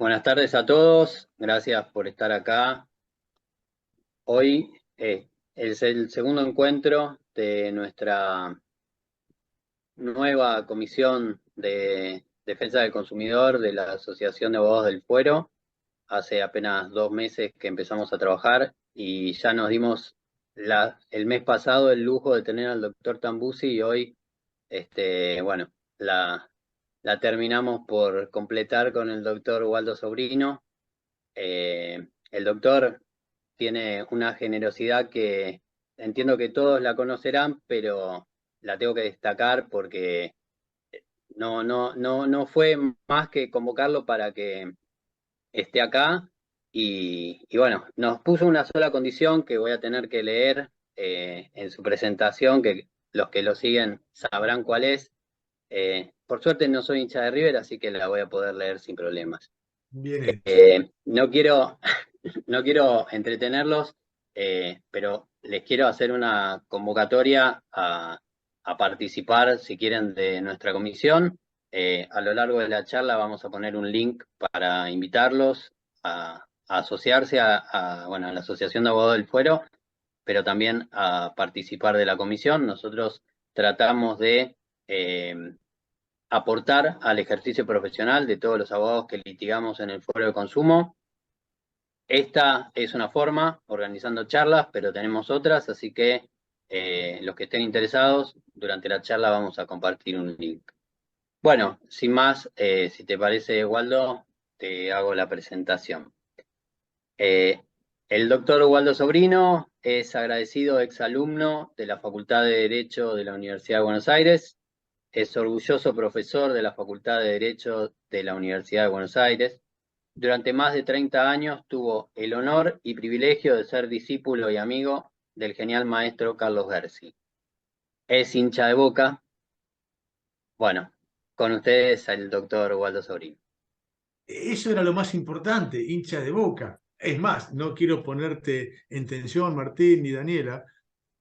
Buenas tardes a todos, gracias por estar acá. Hoy es el segundo encuentro de nuestra nueva Comisión de Defensa del Consumidor de la Asociación de Abogados del Fuero. Hace apenas 2 meses que empezamos a trabajar y ya nos dimos el mes pasado el lujo de tener al doctor Tambusi y hoy, bueno, la terminamos por completar con el doctor Waldo Sobrino. El doctor tiene una generosidad que entiendo que todos la conocerán, pero la tengo que destacar porque no fue más que convocarlo para que esté acá y bueno, nos puso una sola condición que voy a tener que leer en su presentación, que los que lo siguen sabrán cuál es. Por suerte no soy hincha de River, así que la voy a poder leer sin problemas. Bien hecho. No quiero, no quiero entretenerlos, pero les quiero hacer una convocatoria a participar, si quieren, de nuestra comisión. A lo largo de la charla vamos a poner un link para invitarlos a asociarse bueno, a la Asociación de Abogados del Fuero, pero también a participar de la comisión. Nosotros tratamos de aportar al ejercicio profesional de todos los abogados que litigamos en el Fuero de Consumo. Esta es una forma, organizando charlas, pero tenemos otras, así que los que estén interesados, durante la charla vamos a compartir un link. Bueno, sin más, si te parece, Waldo, te hago la presentación. Eh, el doctor Waldo Sobrino es agradecido exalumno de la Facultad de Derecho de la Universidad de Buenos Aires, es orgulloso profesor de la Facultad de Derecho de la Universidad de Buenos Aires. Durante más de 30 años tuvo el honor y privilegio de ser discípulo y amigo del genial maestro Carlos Gersi. Es hincha de Boca. Bueno, con ustedes el doctor Waldo Sobrino. Eso era lo más importante, hincha de Boca. Es más, no quiero ponerte en tensión, Martín ni Daniela,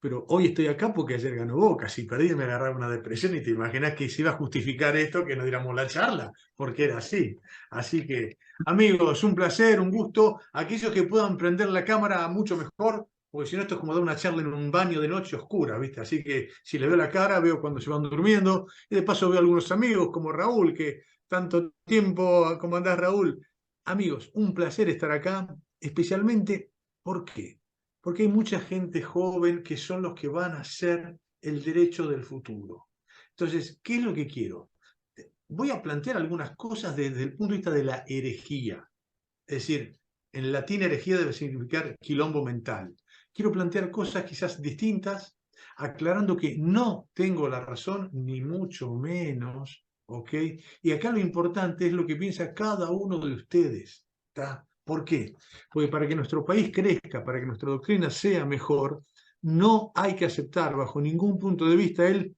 pero hoy estoy acá porque ayer ganó Boca. Si perdí me agarraba una depresión y te imaginas que se iba a justificar esto que no diéramos la charla, porque era así. Así que, amigos, un placer, un gusto. Aquellos que puedan prender la cámara, mucho mejor, porque si no esto es como dar una charla en un baño de noche oscura, ¿viste? Así que si le veo la cara, veo cuando se van durmiendo, y de paso veo algunos amigos como Raúl, que tanto tiempo, ¿cómo andás, Raúl? Amigos, un placer estar acá, especialmente, ¿por qué? Porque hay mucha gente joven que son los que van a ser el derecho del futuro. Entonces, ¿qué es lo que quiero? Voy a plantear algunas cosas desde el punto de vista de la herejía. Es decir, en latín herejía debe significar quilombo mental. Quiero plantear cosas quizás distintas, aclarando que no tengo la razón, ni mucho menos, ¿ok? Y acá lo importante es lo que piensa cada uno de ustedes, ¿está? ¿Por qué? Porque para que nuestro país crezca, para que nuestra doctrina sea mejor, no hay que aceptar bajo ningún punto de vista el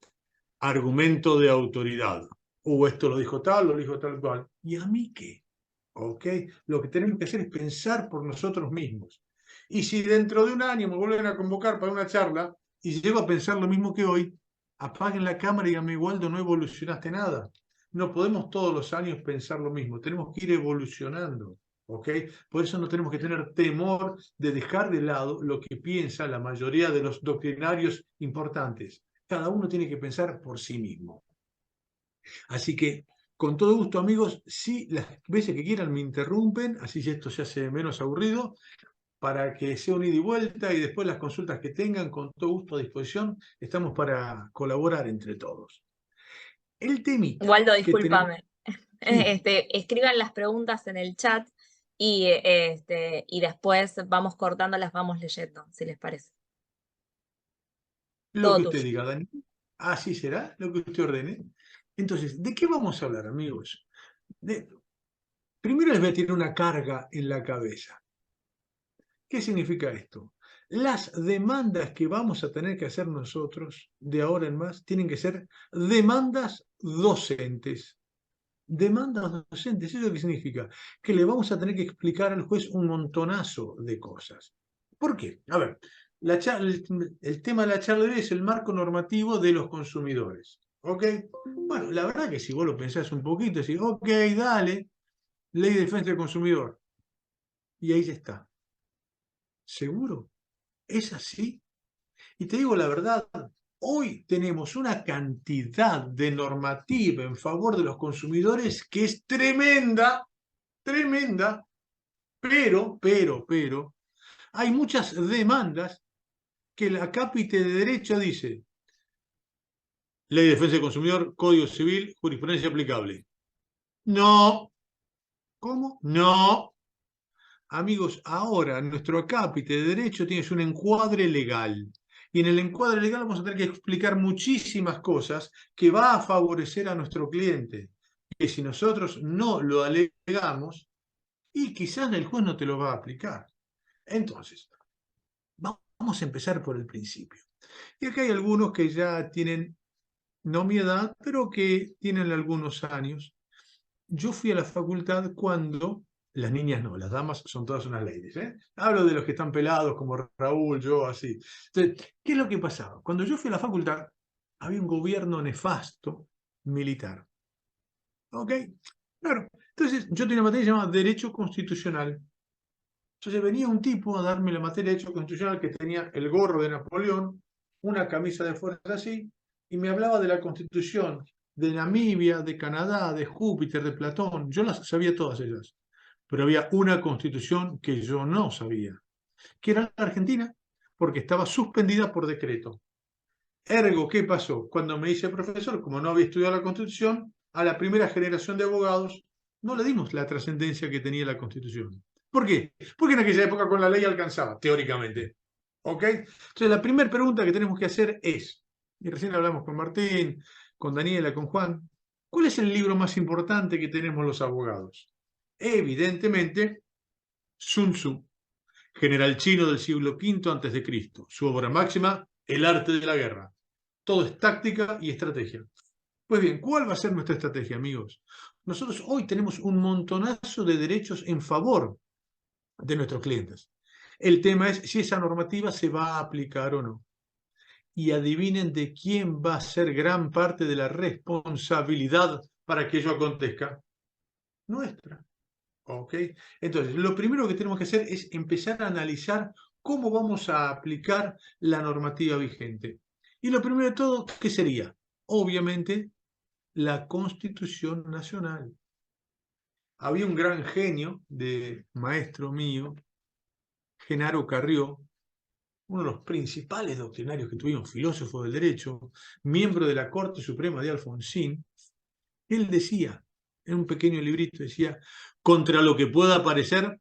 argumento de autoridad. Esto lo dijo tal, lo dijo tal cual. ¿Y a mí qué? ¿Ok? Lo que tenemos que hacer es pensar por nosotros mismos. Y si dentro de un año me vuelven a convocar para una charla y llego a pensar lo mismo que hoy, apaguen la cámara y díganme, Waldo, no evolucionaste nada. No podemos todos los años pensar lo mismo, tenemos que ir evolucionando. ¿Ok? Por eso no tenemos que tener temor de dejar de lado lo que piensa la mayoría de los doctrinarios importantes. Cada uno tiene que pensar por sí mismo. Así que, con todo gusto, amigos, si las veces que quieran me interrumpen, así esto se hace menos aburrido, para que sea un ida y vuelta y después las consultas que tengan, con todo gusto a disposición, estamos para colaborar entre todos. El temita Waldo, que tenemos, discúlpame. sí, Escriban las preguntas en el chat y después vamos cortando, las vamos leyendo, si les parece. lo Todo que usted tuyo. diga, Dani, así será, lo que usted ordene. Entonces, ¿de qué vamos a hablar, amigos? Primero les voy a tirar una carga en la cabeza. ¿Qué significa esto? Las demandas que vamos a tener que hacer nosotros de ahora en más tienen que ser demandas docentes. Demandas docentes, ¿eso qué significa? Que le vamos a tener que explicar al juez un montonazo de cosas. ¿Por qué? A ver, el tema de la charla de hoy es el marco normativo de los consumidores. ¿Ok? Bueno, la verdad que si vos lo pensás un poquito, decís, ok, dale, Ley de Defensa del Consumidor. Y ahí ya está. ¿Seguro? ¿Es así? Y te digo la verdad, hoy tenemos una cantidad de normativa en favor de los consumidores que es tremenda, tremenda, pero, hay muchas demandas que la Cápite de Derecho dice: Ley de Defensa del Consumidor, Código Civil, jurisprudencia aplicable. No. ¿Cómo? No. Amigos, ahora nuestro acápite de derecho tiene un encuadre legal. Y en el encuadre legal vamos a tener que explicar muchísimas cosas que va a favorecer a nuestro cliente. Que si nosotros no lo alegamos, y quizás el juez no te lo va a aplicar. Entonces, vamos a empezar por el principio. Y acá hay algunos que ya tienen, no mi edad, pero que tienen algunos años. Yo fui a la facultad cuando, las niñas no, las damas son todas unas ladies, ¿eh? Hablo de los que están pelados como Raúl, yo, así. Entonces, ¿qué es lo que pasaba? Cuando yo fui a la facultad, había un gobierno nefasto militar. ¿Ok? Claro. Entonces, yo tenía una materia llamada Derecho Constitucional. Entonces venía un tipo a darme la materia de Derecho Constitucional que tenía el gorro de Napoleón, una camisa de fuerza así, y me hablaba de la Constitución de Namibia, de Canadá, de Júpiter, de Platón. Yo las sabía todas ellas, pero había una Constitución que yo no sabía, que era la Argentina, porque estaba suspendida por decreto. Ergo, ¿qué pasó? Cuando me hice profesor, como no había estudiado la Constitución, a la primera generación de abogados no le dimos la trascendencia que tenía la Constitución. ¿Por qué? Porque en aquella época con la ley alcanzaba, teóricamente. ¿Ok? Entonces, la primera pregunta que tenemos que hacer es, y recién hablamos con Martín, con Daniela, con Juan, ¿cuál es el libro más importante que tenemos los abogados? Evidentemente, Sun Tzu, general chino del siglo V a.C., su obra máxima, El arte de la guerra. Todo es táctica y estrategia. Pues bien, ¿cuál va a ser nuestra estrategia, amigos? Nosotros hoy tenemos un montonazo de derechos en favor de nuestros clientes. El tema es si esa normativa se va a aplicar o no. Y adivinen de quién va a ser gran parte de la responsabilidad para que ello acontezca. Nuestra. ¿Ok? Entonces, lo primero que tenemos que hacer es empezar a analizar cómo vamos a aplicar la normativa vigente. Y lo primero de todo, ¿qué sería? Obviamente, la Constitución Nacional. Había un gran genio de maestro mío, Genaro Carrió, uno de los principales doctrinarios que tuvimos, filósofo del derecho, miembro de la Corte Suprema de Alfonsín. Él decía, en un pequeño librito, decía: contra lo que pueda parecer,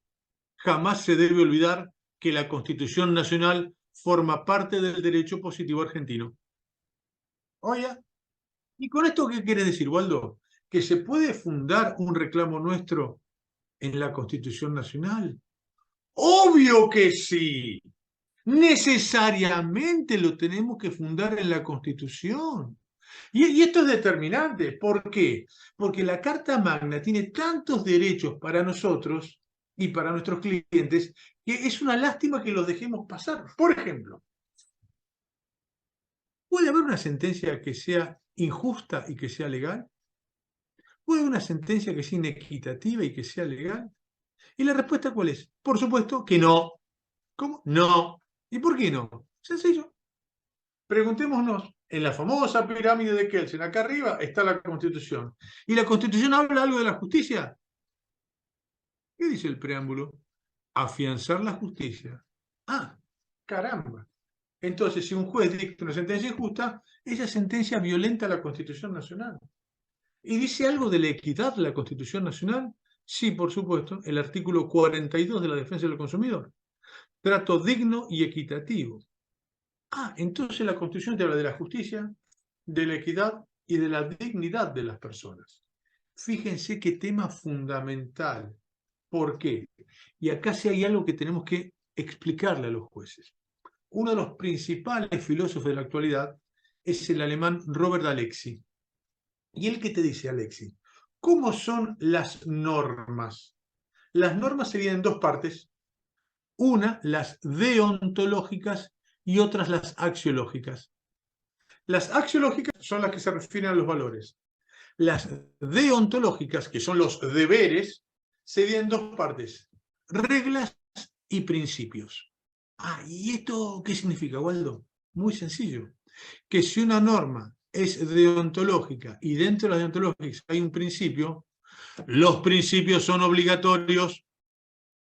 jamás se debe olvidar que la Constitución Nacional forma parte del derecho positivo argentino. Oye, ¿y con esto qué quiere decir, Waldo? ¿Que se puede fundar un reclamo nuestro en la Constitución Nacional? ¡Obvio que sí! Necesariamente lo tenemos que fundar en la Constitución. Y esto es determinante. ¿Por qué? Porque la Carta Magna tiene tantos derechos para nosotros y para nuestros clientes que es una lástima que los dejemos pasar. Por ejemplo, ¿puede haber una sentencia que sea injusta y que sea legal? ¿Puede haber una sentencia que sea inequitativa y que sea legal? ¿Y la respuesta cuál es? Por supuesto que no. ¿Cómo? No. ¿Y por qué no? Sencillo. Preguntémonos, en la famosa pirámide de Kelsen, acá arriba está la Constitución. ¿Y la Constitución habla algo de la justicia? ¿Qué dice el preámbulo? Afianzar la justicia. Ah, caramba. Entonces, si un juez dicta una sentencia injusta, esa sentencia violenta la Constitución Nacional. ¿Y dice algo de la equidad de la Constitución Nacional? Sí, por supuesto, el artículo 42 de la Defensa del Consumidor. Trato digno y equitativo. Ah, entonces la Constitución te habla de la justicia, de la equidad y de la dignidad de las personas. Fíjense qué tema fundamental. ¿Por qué? Y acá sí hay algo que tenemos que explicarle a los jueces. Uno de los principales filósofos de la actualidad es el alemán Robert Alexi. ¿Y él qué te dice, Alexi? ¿Cómo son las normas? Las normas se dividen en dos partes. Una, las deontológicas, y otras las axiológicas. Las axiológicas son las que se refieren a los valores. Las deontológicas, que son los deberes, se divide en dos partes: reglas y principios. ¿Y esto qué significa, Waldo? Muy sencillo. Que si una norma es deontológica y dentro de las deontológicas hay un principio, los principios son obligatorios.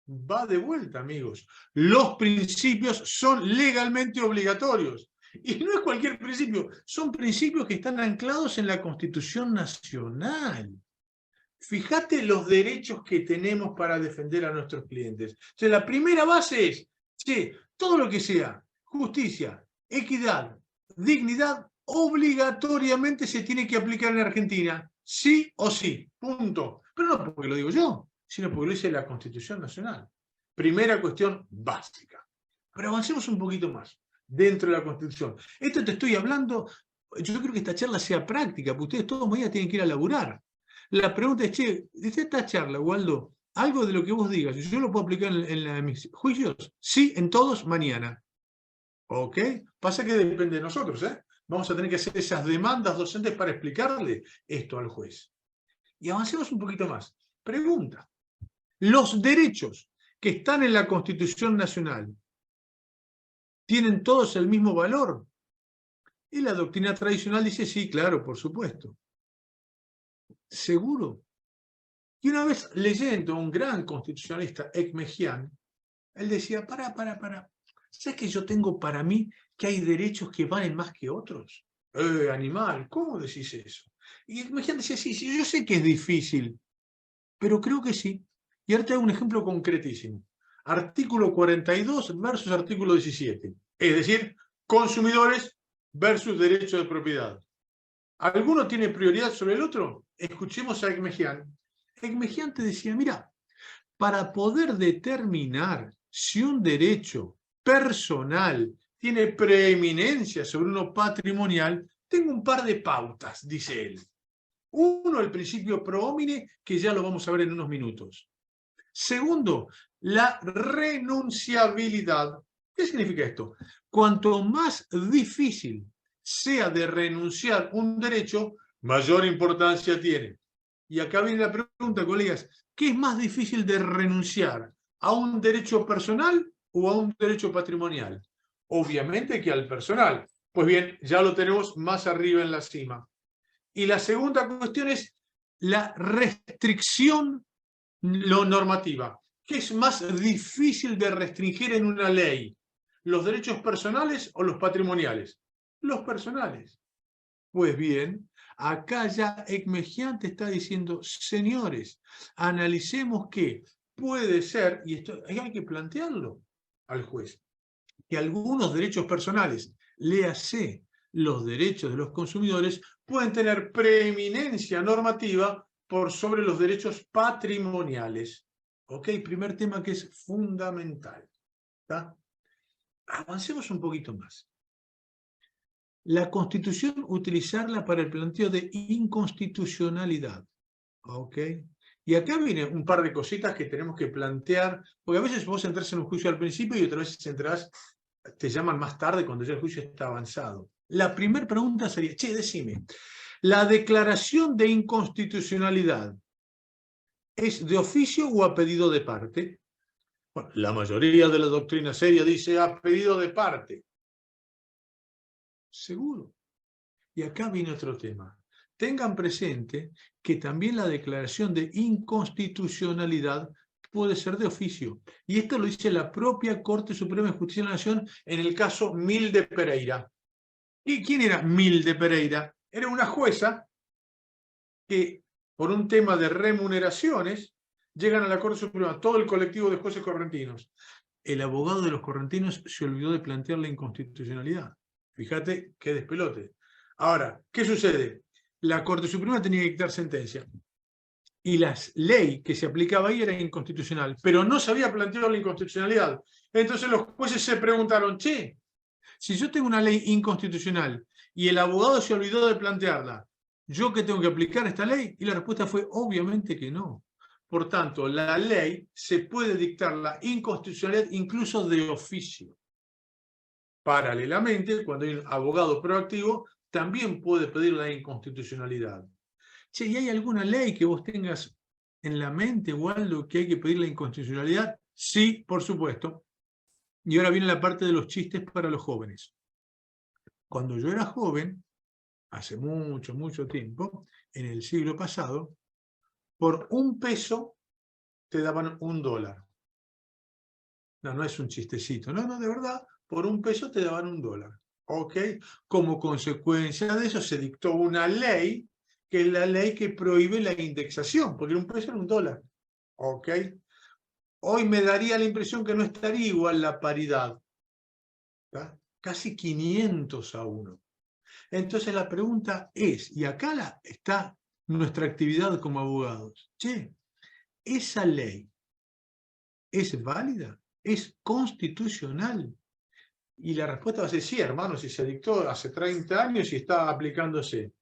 Va de vuelta, amigos. Los principios son legalmente obligatorios. Y no es cualquier principio, son principios que están anclados en la Constitución Nacional. Fíjate los derechos que tenemos para defender a nuestros clientes. O sea, la primera base es, todo lo que sea justicia, equidad, dignidad, obligatoriamente se tiene que aplicar en Argentina, sí o sí, punto. Pero no porque lo digo yo, sino porque lo dice la Constitución Nacional. Primera cuestión básica. Pero avancemos un poquito más dentro de la Constitución. Esto te estoy hablando, yo creo que esta charla sea práctica, porque ustedes todos mañana tienen que ir a laburar. La pregunta es, de esta charla, Waldo, algo de lo que vos digas, ¿yo lo puedo aplicar en mis juicios? Sí, en todos, mañana. ¿Ok? Pasa que depende de nosotros, ¿eh? Vamos a tener que hacer esas demandas docentes para explicarle esto al juez. Y avancemos un poquito más. Pregunta. ¿Los derechos que están en la Constitución Nacional tienen todos el mismo valor? Y la doctrina tradicional dice, sí, claro, por supuesto. ¿Seguro? Y una vez leyendo a un gran constitucionalista, Ekmejian, él decía, para. ¿Sabes que yo tengo para mí que hay derechos que valen más que otros? Animal, ¿cómo decís eso? Y Ekmejian decía, sí, yo sé que es difícil, pero creo que sí. Y ahora te hago un ejemplo concretísimo. Artículo 42 versus artículo 17. Es decir, consumidores versus derecho de propiedad. ¿Alguno tiene prioridad sobre el otro? Escuchemos a Ekmejian. Ekmejian te decía, mira, para poder determinar si un derecho personal tiene preeminencia sobre uno patrimonial, tengo un par de pautas, dice él. Uno, el principio pro homine, que ya lo vamos a ver en unos minutos. Segundo, la renunciabilidad. ¿Qué significa esto? Cuanto más difícil sea de renunciar un derecho, mayor importancia tiene. Y acá viene la pregunta, colegas, ¿qué es más difícil de renunciar? ¿A un derecho personal o a un derecho patrimonial? Obviamente que al personal. Pues bien, ya lo tenemos más arriba en la cima. Y la segunda cuestión es la restricción normativa. ¿Qué es más difícil de restringir en una ley? ¿Los derechos personales o los patrimoniales? Los personales. Pues bien, acá ya Ekmejian te está diciendo, señores, analicemos que puede ser, y esto hay que plantearlo al juez, que algunos derechos personales, léase los derechos de los consumidores, pueden tener preeminencia normativa por sobre los derechos patrimoniales. ¿Ok? Primer tema que es fundamental. ¿Tá? Avancemos un poquito más. La Constitución, utilizarla para el planteo de inconstitucionalidad. ¿Ok? Y acá viene un par de cositas que tenemos que plantear, porque a veces vos entras en un juicio al principio y otras veces entras, te llaman más tarde cuando ya el juicio está avanzado. La primera pregunta sería, decime, ¿la declaración de inconstitucionalidad es de oficio o a pedido de parte? Bueno, la mayoría de la doctrina seria dice a pedido de parte. Seguro. Y acá viene otro tema. Tengan presente que también la declaración de inconstitucionalidad puede ser de oficio. Y esto lo dice la propia Corte Suprema de Justicia de la Nación en el caso Milde Pereira. ¿Y quién era Milde Pereira? Era una jueza que, por un tema de remuneraciones, llegan a la Corte Suprema, todo el colectivo de jueces correntinos. El abogado de los correntinos se olvidó de plantear la inconstitucionalidad. Fíjate qué despelote. Ahora, ¿qué sucede? La Corte Suprema tenía que dictar sentencia. Y la ley que se aplicaba ahí era inconstitucional, pero no se había planteado la inconstitucionalidad. Entonces los jueces se preguntaron, si yo tengo una ley inconstitucional y el abogado se olvidó de plantearla, ¿yo qué tengo que aplicar esta ley? Y la respuesta fue, obviamente que no. Por tanto, la ley se puede dictar la inconstitucionalidad incluso de oficio. Paralelamente, cuando hay un abogado proactivo, también puede pedir la inconstitucionalidad. ¿Y hay alguna ley que vos tengas en la mente, Waldo, que hay que pedir la inconstitucionalidad? Sí, por supuesto. Y ahora viene la parte de los chistes para los jóvenes. Cuando yo era joven, hace mucho, mucho tiempo, en el siglo pasado, por $1 te daban $1. No, no es un chistecito, no, de verdad, por $1 te daban $1. ¿Ok? Como consecuencia de eso se dictó una ley, que es la ley que prohíbe la indexación, porque $1 era $1. ¿Ok? Hoy me daría la impresión que no estaría igual la paridad. ¿Tá? Casi 500-1. Entonces la pregunta es, y acá está nuestra actividad como abogados. Che, ¿esa ley es válida? ¿Es constitucional? Y la respuesta va a ser sí, hermano, si se dictó hace 30 años y está aplicándose.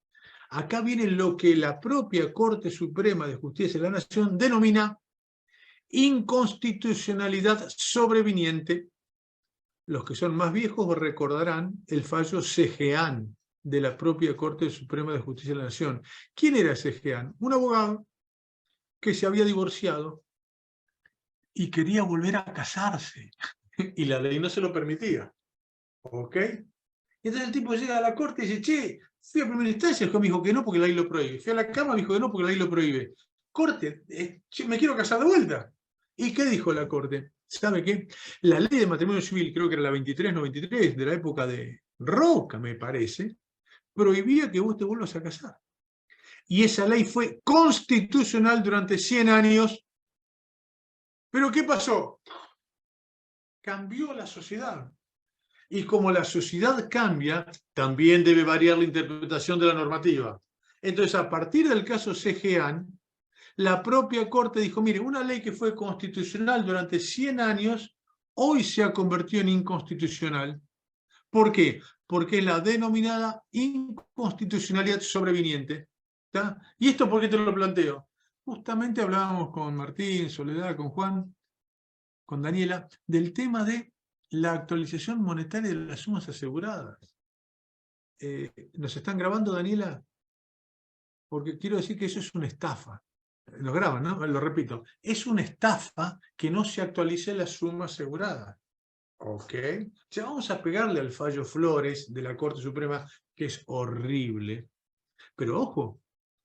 Acá viene lo que la propia Corte Suprema de Justicia de la Nación denomina inconstitucionalidad sobreviniente. Los que son más viejos recordarán el fallo Cejean de la propia Corte Suprema de Justicia de la Nación. ¿Quién era Cejean? Un abogado que se había divorciado y quería volver a casarse. Y la ley no se lo permitía. ¿Ok? Y entonces el tipo llega a la corte y dice, che, fui a primera instancia, el juez me dijo que no porque la ley lo prohíbe. Fui a la Cámara, me dijo que no porque la ley lo prohíbe. Corte, me quiero casar de vuelta. ¿Y qué dijo la corte? ¿Sabe qué? La ley de matrimonio civil, creo que era la 2393, de la época de Roca, me parece, prohibía que vos te vuelvas a casar. Y esa ley fue constitucional durante 100 años. ¿Pero qué pasó? Cambió la sociedad. Y como la sociedad cambia, también debe variar la interpretación de la normativa. Entonces, a partir del caso Cejean, la propia Corte dijo, mire, una ley que fue constitucional durante 100 años, hoy se ha convertido en inconstitucional. ¿Por qué? Porque es la denominada inconstitucionalidad sobreviniente. ¿Tá? ¿Y esto por qué te lo planteo? Justamente hablábamos con Martín, Soledad, con Juan, con Daniela, del tema de la actualización monetaria de las sumas aseguradas. ¿Nos están grabando, Daniela? Porque quiero decir que eso es una estafa. Nos graban, ¿no? Lo repito. Es una estafa que no se actualice la suma asegurada. ¿Ok? Ya vamos a pegarle al fallo Flores de la Corte Suprema, que es horrible. Pero ojo,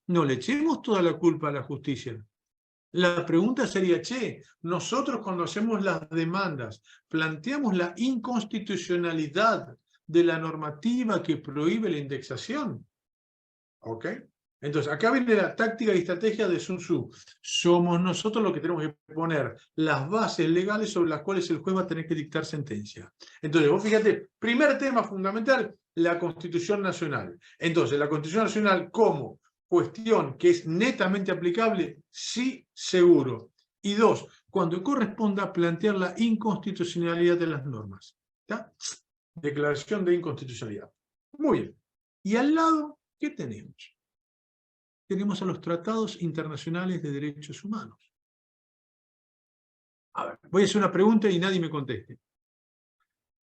no le echemos toda la culpa a la justicia. La pregunta sería, che, nosotros cuando hacemos las demandas, planteamos la inconstitucionalidad de la normativa que prohíbe la indexación. ¿Ok? Entonces, acá viene la táctica y estrategia de Sun Tzu. Somos nosotros los que tenemos que poner las bases legales sobre las cuales el juez va a tener que dictar sentencia. Entonces, vos fíjate, primer tema fundamental, la Constitución Nacional. Entonces, la Constitución Nacional como cuestión que es netamente aplicable, sí, seguro. Y dos, cuando corresponda plantear la inconstitucionalidad de las normas. ¿Está? Declaración de inconstitucionalidad. Muy bien. Y al lado, ¿qué tenemos? Tenemos a los tratados internacionales de derechos humanos. A ver, voy a hacer una pregunta y nadie me conteste.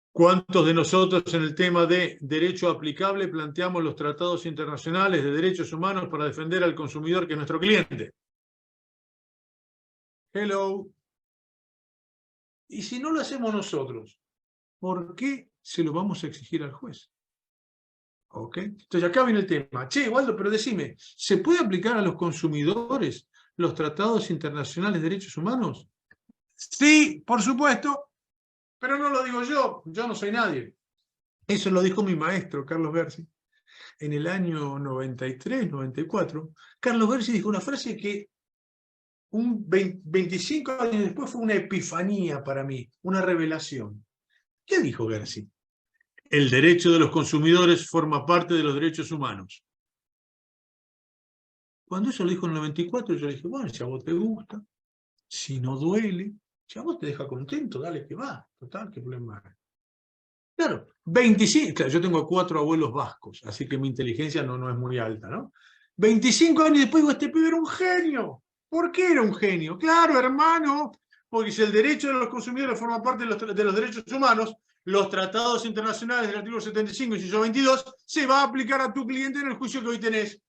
¿Cuántos de nosotros en el tema de derecho aplicable planteamos los tratados internacionales de derechos humanos para defender al consumidor que es nuestro cliente? Hello. Y si no lo hacemos nosotros, ¿por qué se lo vamos a exigir al juez? ¿Ok? Entonces acá viene el tema. Che, Waldo, pero decime, ¿se puede aplicar a los consumidores los tratados internacionales de derechos humanos? Sí, por supuesto, pero no lo digo yo no soy nadie. Eso lo dijo mi maestro, Carlos Bersi, en el año 93, 94. Carlos Bersi dijo una frase que 25 años después fue una epifanía para mí, una revelación. ¿Qué dijo Bersi? El derecho de los consumidores forma parte de los derechos humanos. Cuando eso lo dijo en el 94, yo le dije, bueno, si a vos te gusta, si no duele, si a vos te deja contento, dale que va. Total, ¿qué problema hay? Claro, 25, claro, yo tengo 4 abuelos vascos, así que mi inteligencia no es muy alta, ¿no? 25 años después digo, este pibe era un genio. ¿Por qué era un genio? Claro, hermano, porque si el derecho de los consumidores forma parte de los derechos humanos, los tratados internacionales del artículo 75 y 22 se va a aplicar a tu cliente en el juicio que hoy tenés.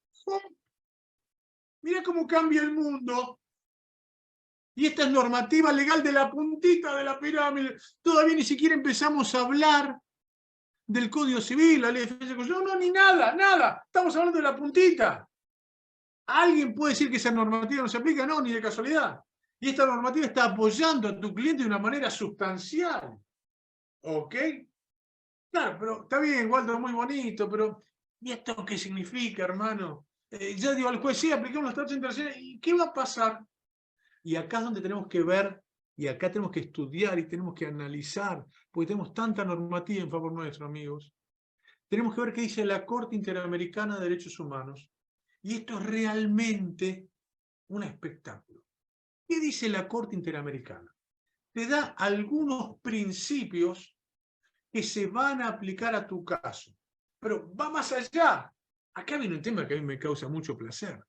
Mirá cómo cambia el mundo. Y esta es normativa legal de la puntita de la pirámide. Todavía ni siquiera empezamos a hablar del Código Civil, la ley de defensa del consumidor. No, ni nada, nada. Estamos hablando de la puntita. ¿Alguien puede decir que esa normativa no se aplica? No, ni de casualidad. Y esta normativa está apoyando a tu cliente de una manera sustancial. ¿Ok? Claro, pero está bien, Waldo, muy bonito, pero ¿y esto qué significa, hermano? Ya digo al juez, sí, aplicamos los tratados internacionales, ¿y qué va a pasar? Y acá es donde tenemos que ver, y acá tenemos que estudiar y tenemos que analizar, porque tenemos tanta normativa en favor nuestro, amigos. Tenemos que ver qué dice la Corte Interamericana de Derechos Humanos. Y esto es realmente un espectáculo. ¿Qué dice la Corte Interamericana? Te da algunos principios que se van a aplicar a tu caso. Pero va más allá. Acá viene un tema que a mí me causa mucho placer.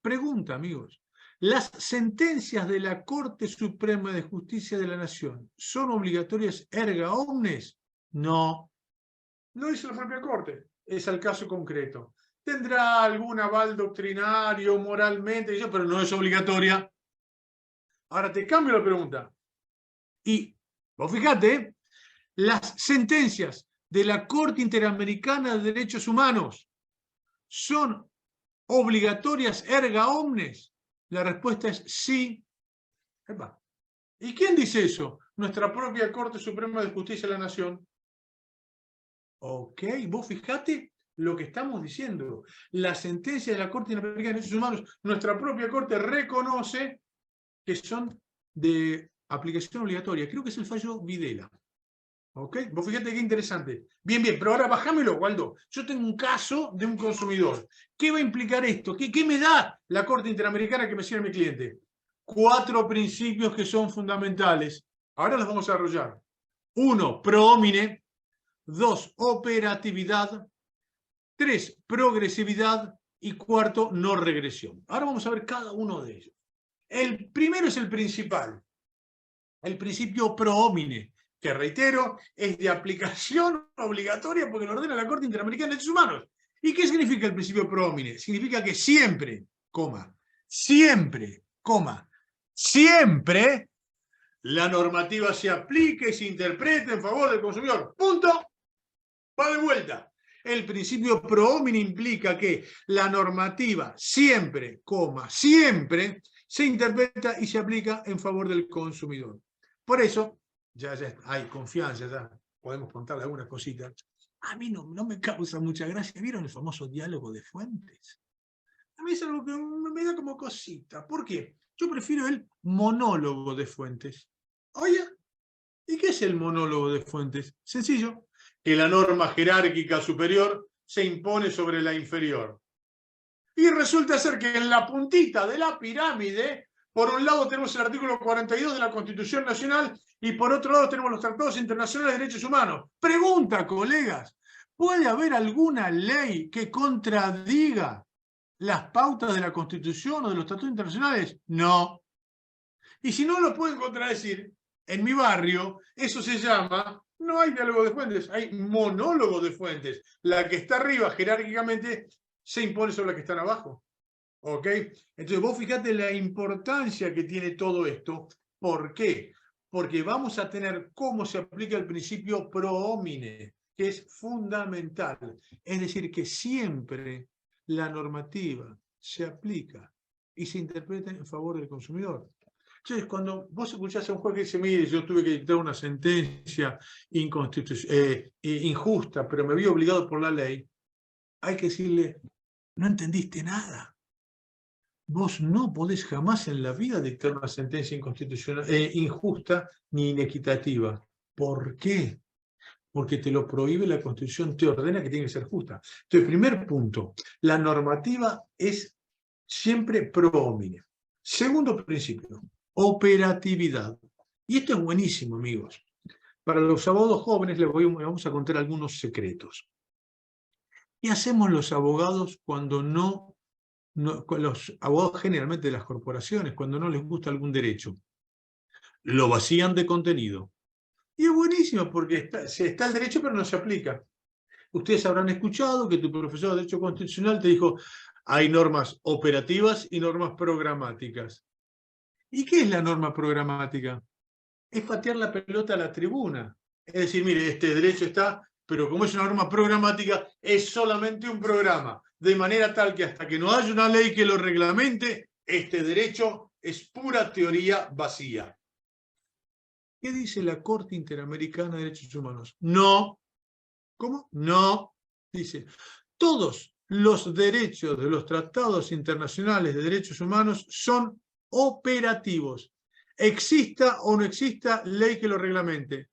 Pregunta, amigos. ¿Las sentencias de la Corte Suprema de Justicia de la Nación son obligatorias erga omnes? No. No dice la propia Corte. Es el caso concreto. Tendrá algún aval doctrinario, moralmente, pero no es obligatoria. Ahora te cambio la pregunta. Y vos fíjate, las sentencias de la Corte Interamericana de Derechos Humanos son obligatorias erga omnes. La respuesta es sí. Epa. ¿Y quién dice eso? Nuestra propia Corte Suprema de Justicia de la Nación. Ok, vos fijate lo que estamos diciendo. La sentencia de la Corte Interamericana de Derechos Humanos, nuestra propia Corte reconoce que son de aplicación obligatoria. Creo que es el fallo Videla. ¿Ok? Vos fíjate qué interesante. Bien, bien, pero ahora bajámelo, Waldo. Yo tengo un caso de un consumidor. ¿Qué va a implicar esto? ¿Qué me da la Corte Interamericana que me sirve a mi cliente? 4 principios que son fundamentales. Ahora los vamos a desarrollar. 1, pro homine. 2, operatividad. 3, progresividad. Y 4, no regresión. Ahora vamos a ver cada uno de ellos. El primero es el principal. El principio pro homine, que reitero, es de aplicación obligatoria porque lo ordena la Corte Interamericana de Derechos Humanos. ¿Y qué significa el principio pro homine? Significa que siempre, siempre la normativa se aplica y se interpreta en favor del consumidor. Punto. Va de vuelta. El principio pro homine implica que la normativa siempre, siempre se interpreta y se aplica en favor del consumidor. Por eso, ya hay confianza, ya podemos contarle algunas cositas. A mí no me causa mucha gracia. ¿Vieron el famoso diálogo de Fuentes? A mí es algo que me da como cosita. ¿Por qué? Yo prefiero el monólogo de Fuentes. Oye, ¿y qué es el monólogo de Fuentes? Sencillo, que la norma jerárquica superior se impone sobre la inferior. Y resulta ser que en la puntita de la pirámide, por un lado tenemos el artículo 42 de la Constitución Nacional y por otro lado tenemos los tratados internacionales de derechos humanos. Pregunta, colegas, ¿puede haber alguna ley que contradiga las pautas de la Constitución o de los tratados internacionales? No. Y si no lo pueden contradecir, en mi barrio, eso se llama, no hay diálogo de Fuentes, hay monólogo de Fuentes. La que está arriba jerárquicamente se impone sobre la que están abajo. ¿Ok? Entonces vos fíjate la importancia que tiene todo esto. ¿Por qué? Porque vamos a tener cómo se aplica el principio pro homine, que es fundamental. Es decir, que siempre la normativa se aplica y se interpreta en favor del consumidor. Entonces, cuando vos escuchás a un juez que dice, mire, yo tuve que dictar una sentencia injusta, pero me vi obligado por la ley, hay que decirle, no entendiste nada. Vos no podés jamás en la vida dictar una sentencia inconstitucional, injusta ni inequitativa. ¿Por qué? Porque te lo prohíbe la Constitución, te ordena que tiene que ser justa. Entonces, primer punto, la normativa es siempre pro homine. Segundo principio, operatividad. Y esto es buenísimo, amigos. Para los abogados jóvenes les vamos a contar algunos secretos. ¿Qué hacemos los abogados cuando los abogados generalmente de las corporaciones, cuando no les gusta algún derecho? Lo vacían de contenido. Y es buenísimo porque está el derecho pero no se aplica. Ustedes habrán escuchado que tu profesor de Derecho Constitucional te dijo, hay normas operativas y normas programáticas. ¿Y qué es la norma programática? Es patear la pelota a la tribuna. Es decir, mire, este derecho está, pero como es una norma programática, es solamente un programa, de manera tal que hasta que no haya una ley que lo reglamente, este derecho es pura teoría vacía. ¿Qué dice la Corte Interamericana de Derechos Humanos? No. ¿Cómo? No. Dice, todos los derechos de los tratados internacionales de derechos humanos son operativos. Exista o no exista ley que lo reglamente.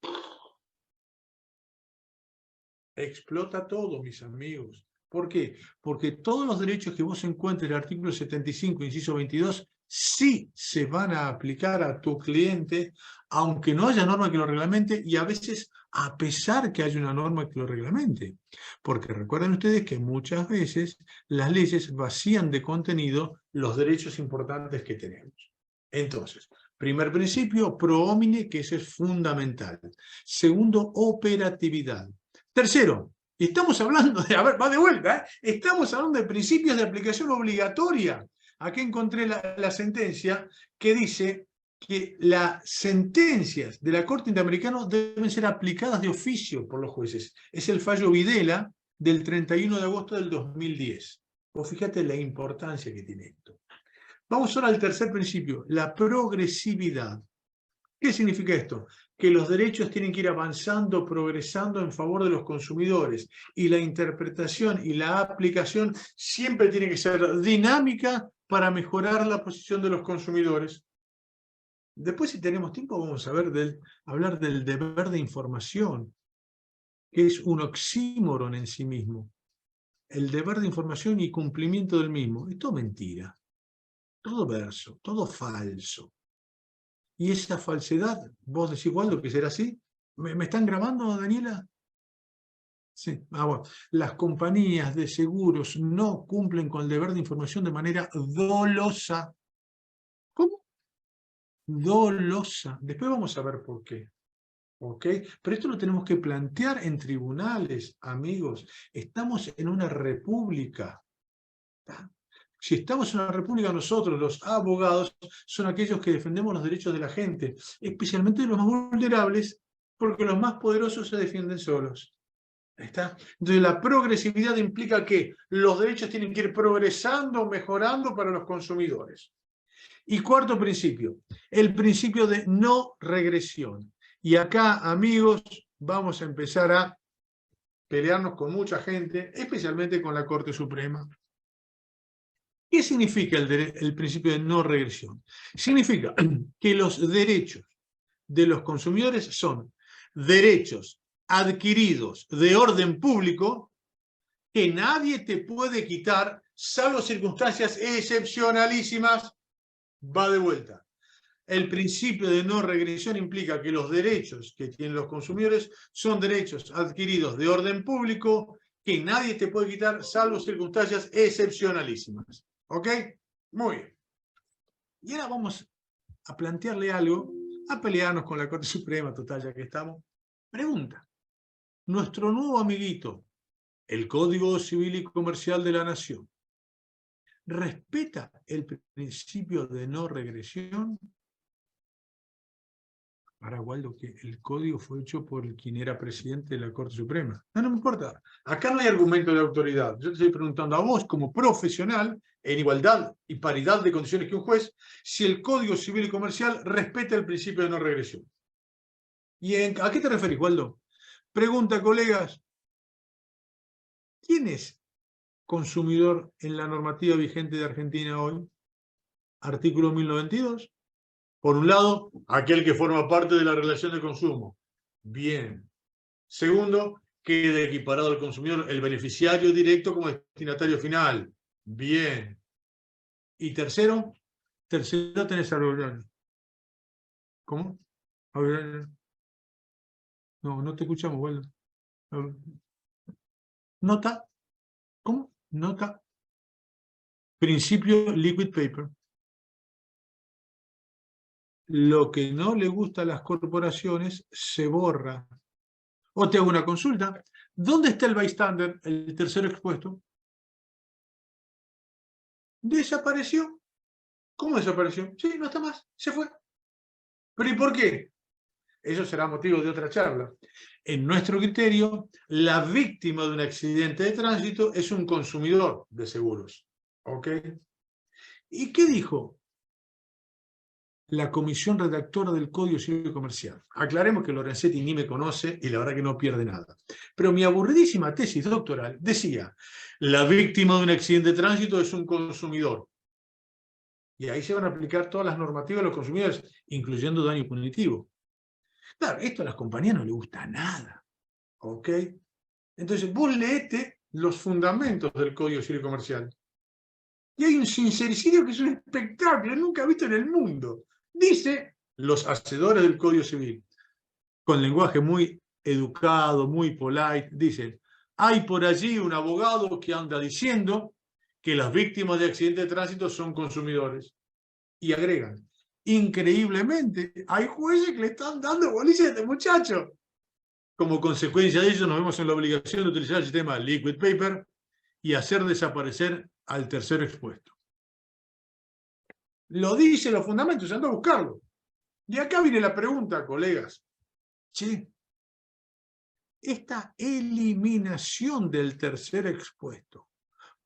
Explota todo, mis amigos. ¿Por qué? Porque todos los derechos que vos encuentres en el artículo 75, inciso 22, sí se van a aplicar a tu cliente, aunque no haya norma que lo reglamente, y a veces a pesar que haya una norma que lo reglamente. Porque recuerden ustedes que muchas veces las leyes vacían de contenido los derechos importantes que tenemos. Entonces, primer principio, pro homine, que eso es fundamental. Segundo, operatividad. Tercero, estamos hablando de, a ver, va de vuelta, estamos hablando de principios de aplicación obligatoria. Aquí encontré la sentencia que dice que las sentencias de la Corte Interamericana deben ser aplicadas de oficio por los jueces. Es el fallo Videla del 31 de agosto del 2010. Vos fíjate la importancia que tiene esto. Vamos ahora al tercer principio, la progresividad. ¿Qué significa esto? Que los derechos tienen que ir avanzando, progresando en favor de los consumidores, y la interpretación y la aplicación siempre tiene que ser dinámica para mejorar la posición de los consumidores. Después, si tenemos tiempo, vamos a hablar del deber de información, que es un oxímoron en sí mismo. El deber de información y cumplimiento del mismo. Es todo mentira, todo verso, todo falso. Y esa falsedad, vos decís, Waldo, que será así. ¿Me están grabando, Daniela? Sí. Bueno. Las compañías de seguros no cumplen con el deber de información de manera dolosa. ¿Cómo? Dolosa. Después vamos a ver por qué. ¿Ok? Pero esto lo tenemos que plantear en tribunales, amigos. Estamos en una república. ¿Tá? Si estamos en una república, nosotros, los abogados, son aquellos que defendemos los derechos de la gente, especialmente de los más vulnerables, porque los más poderosos se defienden solos. ¿Está? Entonces la progresividad implica que los derechos tienen que ir progresando, mejorando para los consumidores. Y cuarto principio, el principio de no regresión. Y acá, amigos, vamos a empezar a pelearnos con mucha gente, especialmente con la Corte Suprema. ¿Qué significa el principio de no regresión? Significa que los derechos de los consumidores son derechos adquiridos de orden público que nadie te puede quitar, salvo circunstancias excepcionalísimas. Va de vuelta. El principio de no regresión implica que los derechos que tienen los consumidores son derechos adquiridos de orden público que nadie te puede quitar, salvo circunstancias excepcionalísimas. ¿Ok? Muy bien. Y ahora vamos a plantearle algo, a pelearnos con la Corte Suprema, total, ya que estamos. Pregunta. Nuestro nuevo amiguito, el Código Civil y Comercial de la Nación, ¿respeta el principio de no regresión? Para Waldo, que el código fue hecho por quien era presidente de la Corte Suprema. No me importa. Acá no hay argumento de autoridad. Yo te estoy preguntando a vos, como profesional, en igualdad y paridad de condiciones que un juez, si el Código Civil y Comercial respeta el principio de no regresión. ¿Y a qué te referís, Waldo? Pregunta, colegas. ¿Quién es consumidor en la normativa vigente de Argentina hoy? Artículo 1092. Por un lado, aquel que forma parte de la relación de consumo. Bien. Segundo, queda equiparado al consumidor el beneficiario directo como destinatario final. Bien. Y tercero tenés a Aurelio. ¿Cómo? Aurelio. No te escuchamos, Waldo. Nota. ¿Cómo? Nota. Principio liquid paper. Lo que no le gusta a las corporaciones se borra. O te hago una consulta. ¿Dónde está el bystander, el tercero expuesto? Desapareció. ¿Cómo desapareció? Sí, no está más, se fue. ¿Pero y por qué? Eso será motivo de otra charla. En nuestro criterio, la víctima de un accidente de tránsito es un consumidor de seguros. ¿Ok? ¿Y qué dijo la comisión redactora del Código Civil Comercial? Aclaremos que Lorenzetti ni me conoce y la verdad que no pierde nada. Pero mi aburridísima tesis doctoral decía, la víctima de un accidente de tránsito es un consumidor. Y ahí se van a aplicar todas las normativas de los consumidores, incluyendo daño punitivo. Claro, esto a las compañías no les gusta nada. ¿Ok? Entonces, vos leete los fundamentos del Código Civil Comercial. Y hay un sincericidio que es un espectáculo nunca visto en el mundo. Dice los hacedores del Código Civil, con lenguaje muy educado, muy polite, dicen, hay por allí un abogado que anda diciendo que las víctimas de accidentes de tránsito son consumidores. Y agregan, increíblemente, hay jueces que le están dando bolilla a este muchacho. Como consecuencia de ello, nos vemos en la obligación de utilizar el sistema liquid paper y hacer desaparecer al tercero expuesto. Lo dice los fundamentos, anda a buscarlo. Y acá viene la pregunta, colegas. ¿Sí? Esta eliminación del tercer expuesto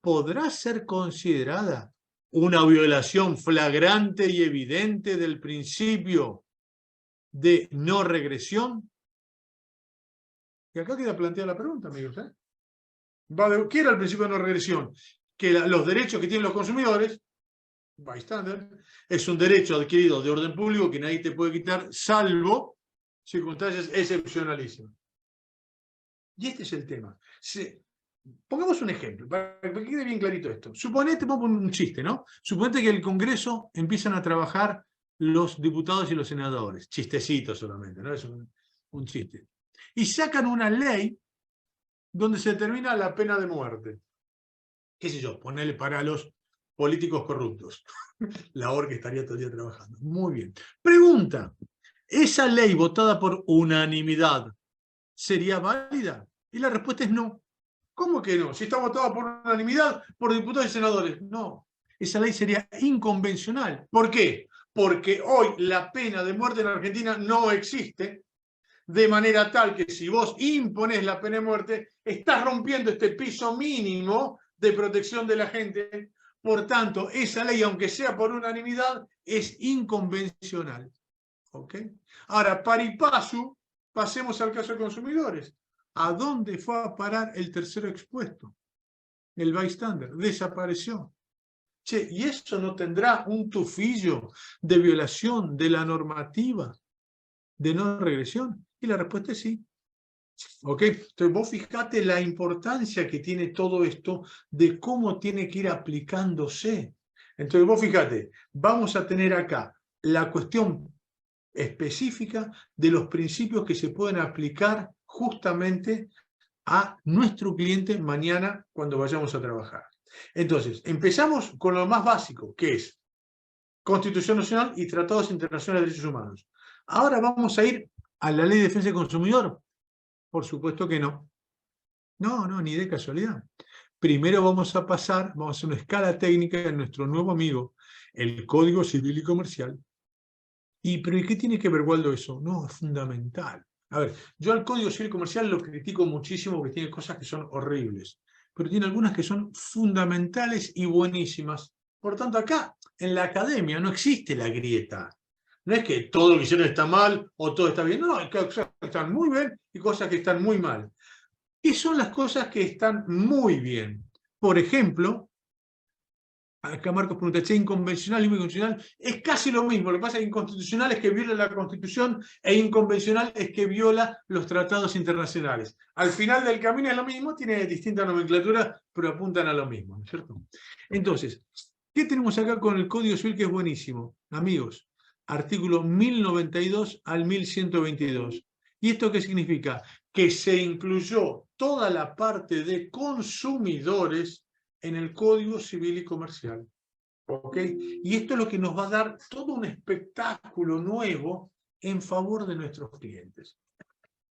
podrá ser considerada una violación flagrante y evidente del principio de no regresión. Y acá queda planteada la pregunta, amigos. ¿Qué era el principio de no regresión? Que los derechos que tienen los consumidores, bystander, es un derecho adquirido de orden público que nadie te puede quitar, salvo circunstancias excepcionalísimas. Y este es el tema. Pongamos un ejemplo, para que quede bien clarito esto. Suponete, pongo un chiste, ¿no? Suponete que el Congreso empiezan a trabajar los diputados y los senadores. Chistecito solamente, ¿no? Es un chiste. Y sacan una ley donde se determina la pena de muerte. ¿Qué sé yo? Ponerle para los políticos corruptos. La ORC estaría todo el día trabajando. Muy bien. Pregunta, ¿esa ley votada por unanimidad sería válida? Y la respuesta es no. ¿Cómo que no? Si está votada por unanimidad por diputados y senadores. No. Esa ley sería inconvencional. ¿Por qué? Porque hoy la pena de muerte en Argentina no existe, de manera tal que si vos imponés la pena de muerte, estás rompiendo este piso mínimo de protección de la gente. Por tanto, esa ley, aunque sea por unanimidad, es inconvencional. ¿Ok? Ahora, pari passu, pasemos al caso de consumidores. ¿A dónde fue a parar el tercero expuesto? El bystander. Desapareció. Che, ¿y eso no tendrá un tufillo de violación de la normativa de no regresión? Y la respuesta es sí. ¿Ok? Entonces vos fijate la importancia que tiene todo esto de cómo tiene que ir aplicándose. Entonces vos fijate, vamos a tener acá la cuestión específica de los principios que se pueden aplicar justamente a nuestro cliente mañana cuando vayamos a trabajar. Entonces, empezamos con lo más básico, que es Constitución Nacional y Tratados Internacionales de Derechos Humanos. Ahora vamos a ir a la Ley de Defensa del Consumidor. Por supuesto que no. No, ni de casualidad. Primero vamos a pasar, vamos a hacer una escala técnica de nuestro nuevo amigo, el Código Civil y Comercial. ¿Pero qué tiene que ver, Waldo, eso? No, es fundamental. A ver, yo al Código Civil y Comercial lo critico muchísimo porque tiene cosas que son horribles, pero tiene algunas que son fundamentales y buenísimas. Por tanto, acá, en la academia, no existe la grieta. No es que todo lo que hicieron está mal o todo está bien. No, hay cosas que están muy bien y cosas que están muy mal. ¿Qué son las cosas que están muy bien? Por ejemplo, acá Marcos pregunta, che, inconvencional y inconvencional es casi lo mismo. Lo que pasa es que inconstitucional es que viola la Constitución e inconvencional es que viola los tratados internacionales. Al final del camino es lo mismo, tiene distinta nomenclatura, pero apuntan a lo mismo, ¿no es cierto? Entonces, ¿qué tenemos acá con el Código Civil que es buenísimo? Amigos, artículo 1092 al 1122. ¿Y esto qué significa? Que se incluyó toda la parte de consumidores en el Código Civil y Comercial. ¿Ok? Y esto es lo que nos va a dar todo un espectáculo nuevo en favor de nuestros clientes.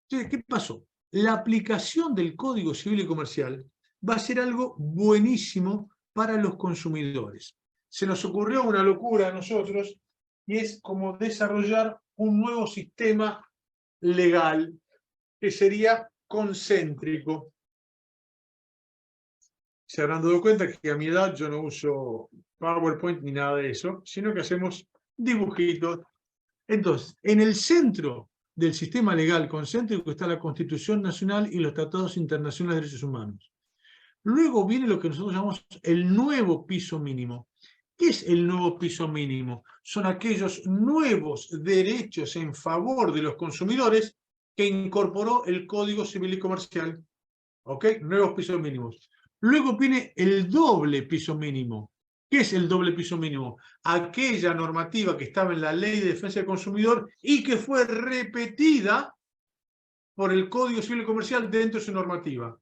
Entonces, ¿qué pasó? La aplicación del Código Civil y Comercial va a ser algo buenísimo para los consumidores. se nos ocurrió una locura a nosotros, y es como desarrollar un nuevo sistema legal, que sería concéntrico. Se habrán dado cuenta que a mi edad yo no uso PowerPoint ni nada de eso, sino que hacemos dibujitos. Entonces, en el centro del sistema legal concéntrico está la Constitución Nacional y los tratados internacionales de derechos humanos. Luego viene lo que nosotros llamamos el nuevo piso mínimo. ¿Qué es el nuevo piso mínimo? Son aquellos nuevos derechos en favor de los consumidores que incorporó el Código Civil y Comercial. ¿Ok? Nuevos pisos mínimos. Luego viene el doble piso mínimo. ¿Qué es el doble piso mínimo? Aquella normativa que estaba en la Ley de Defensa del Consumidor y que fue repetida por el Código Civil y Comercial dentro de su normativa.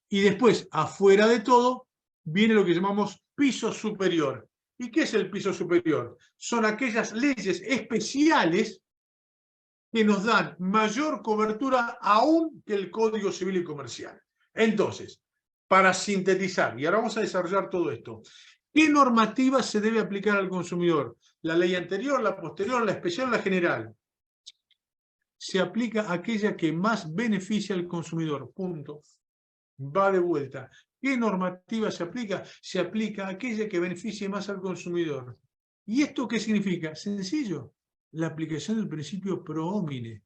Y después, afuera de todo, viene lo que llamamos piso superior. ¿Y qué es el piso superior? Son aquellas leyes especiales que nos dan mayor cobertura aún que el Código Civil y Comercial. Entonces, para sintetizar, y ahora vamos a desarrollar todo esto, ¿qué normativa se debe aplicar al consumidor? ¿La ley anterior, la posterior, la especial o la general? Se aplica aquella que más beneficia al consumidor, punto. Va de vuelta. ¿Qué normativa se aplica? Se aplica aquella que beneficie más al consumidor. ¿Y esto qué significa? Sencillo, la aplicación del principio pro homine.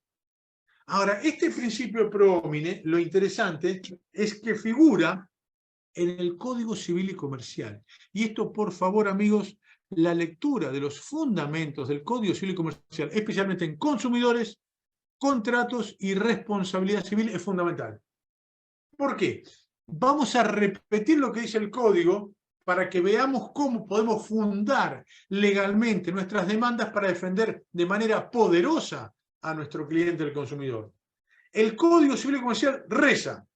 Ahora, este principio pro homine, lo interesante es que figura en el Código Civil y Comercial. Y esto, por favor, amigos, la lectura de los fundamentos del Código Civil y Comercial, especialmente en consumidores, contratos y responsabilidad civil, es fundamental. ¿Por qué? Vamos a repetir lo que dice el Código para que veamos cómo podemos fundar legalmente nuestras demandas para defender de manera poderosa a nuestro cliente, el consumidor. El Código Civil y Comercial reza: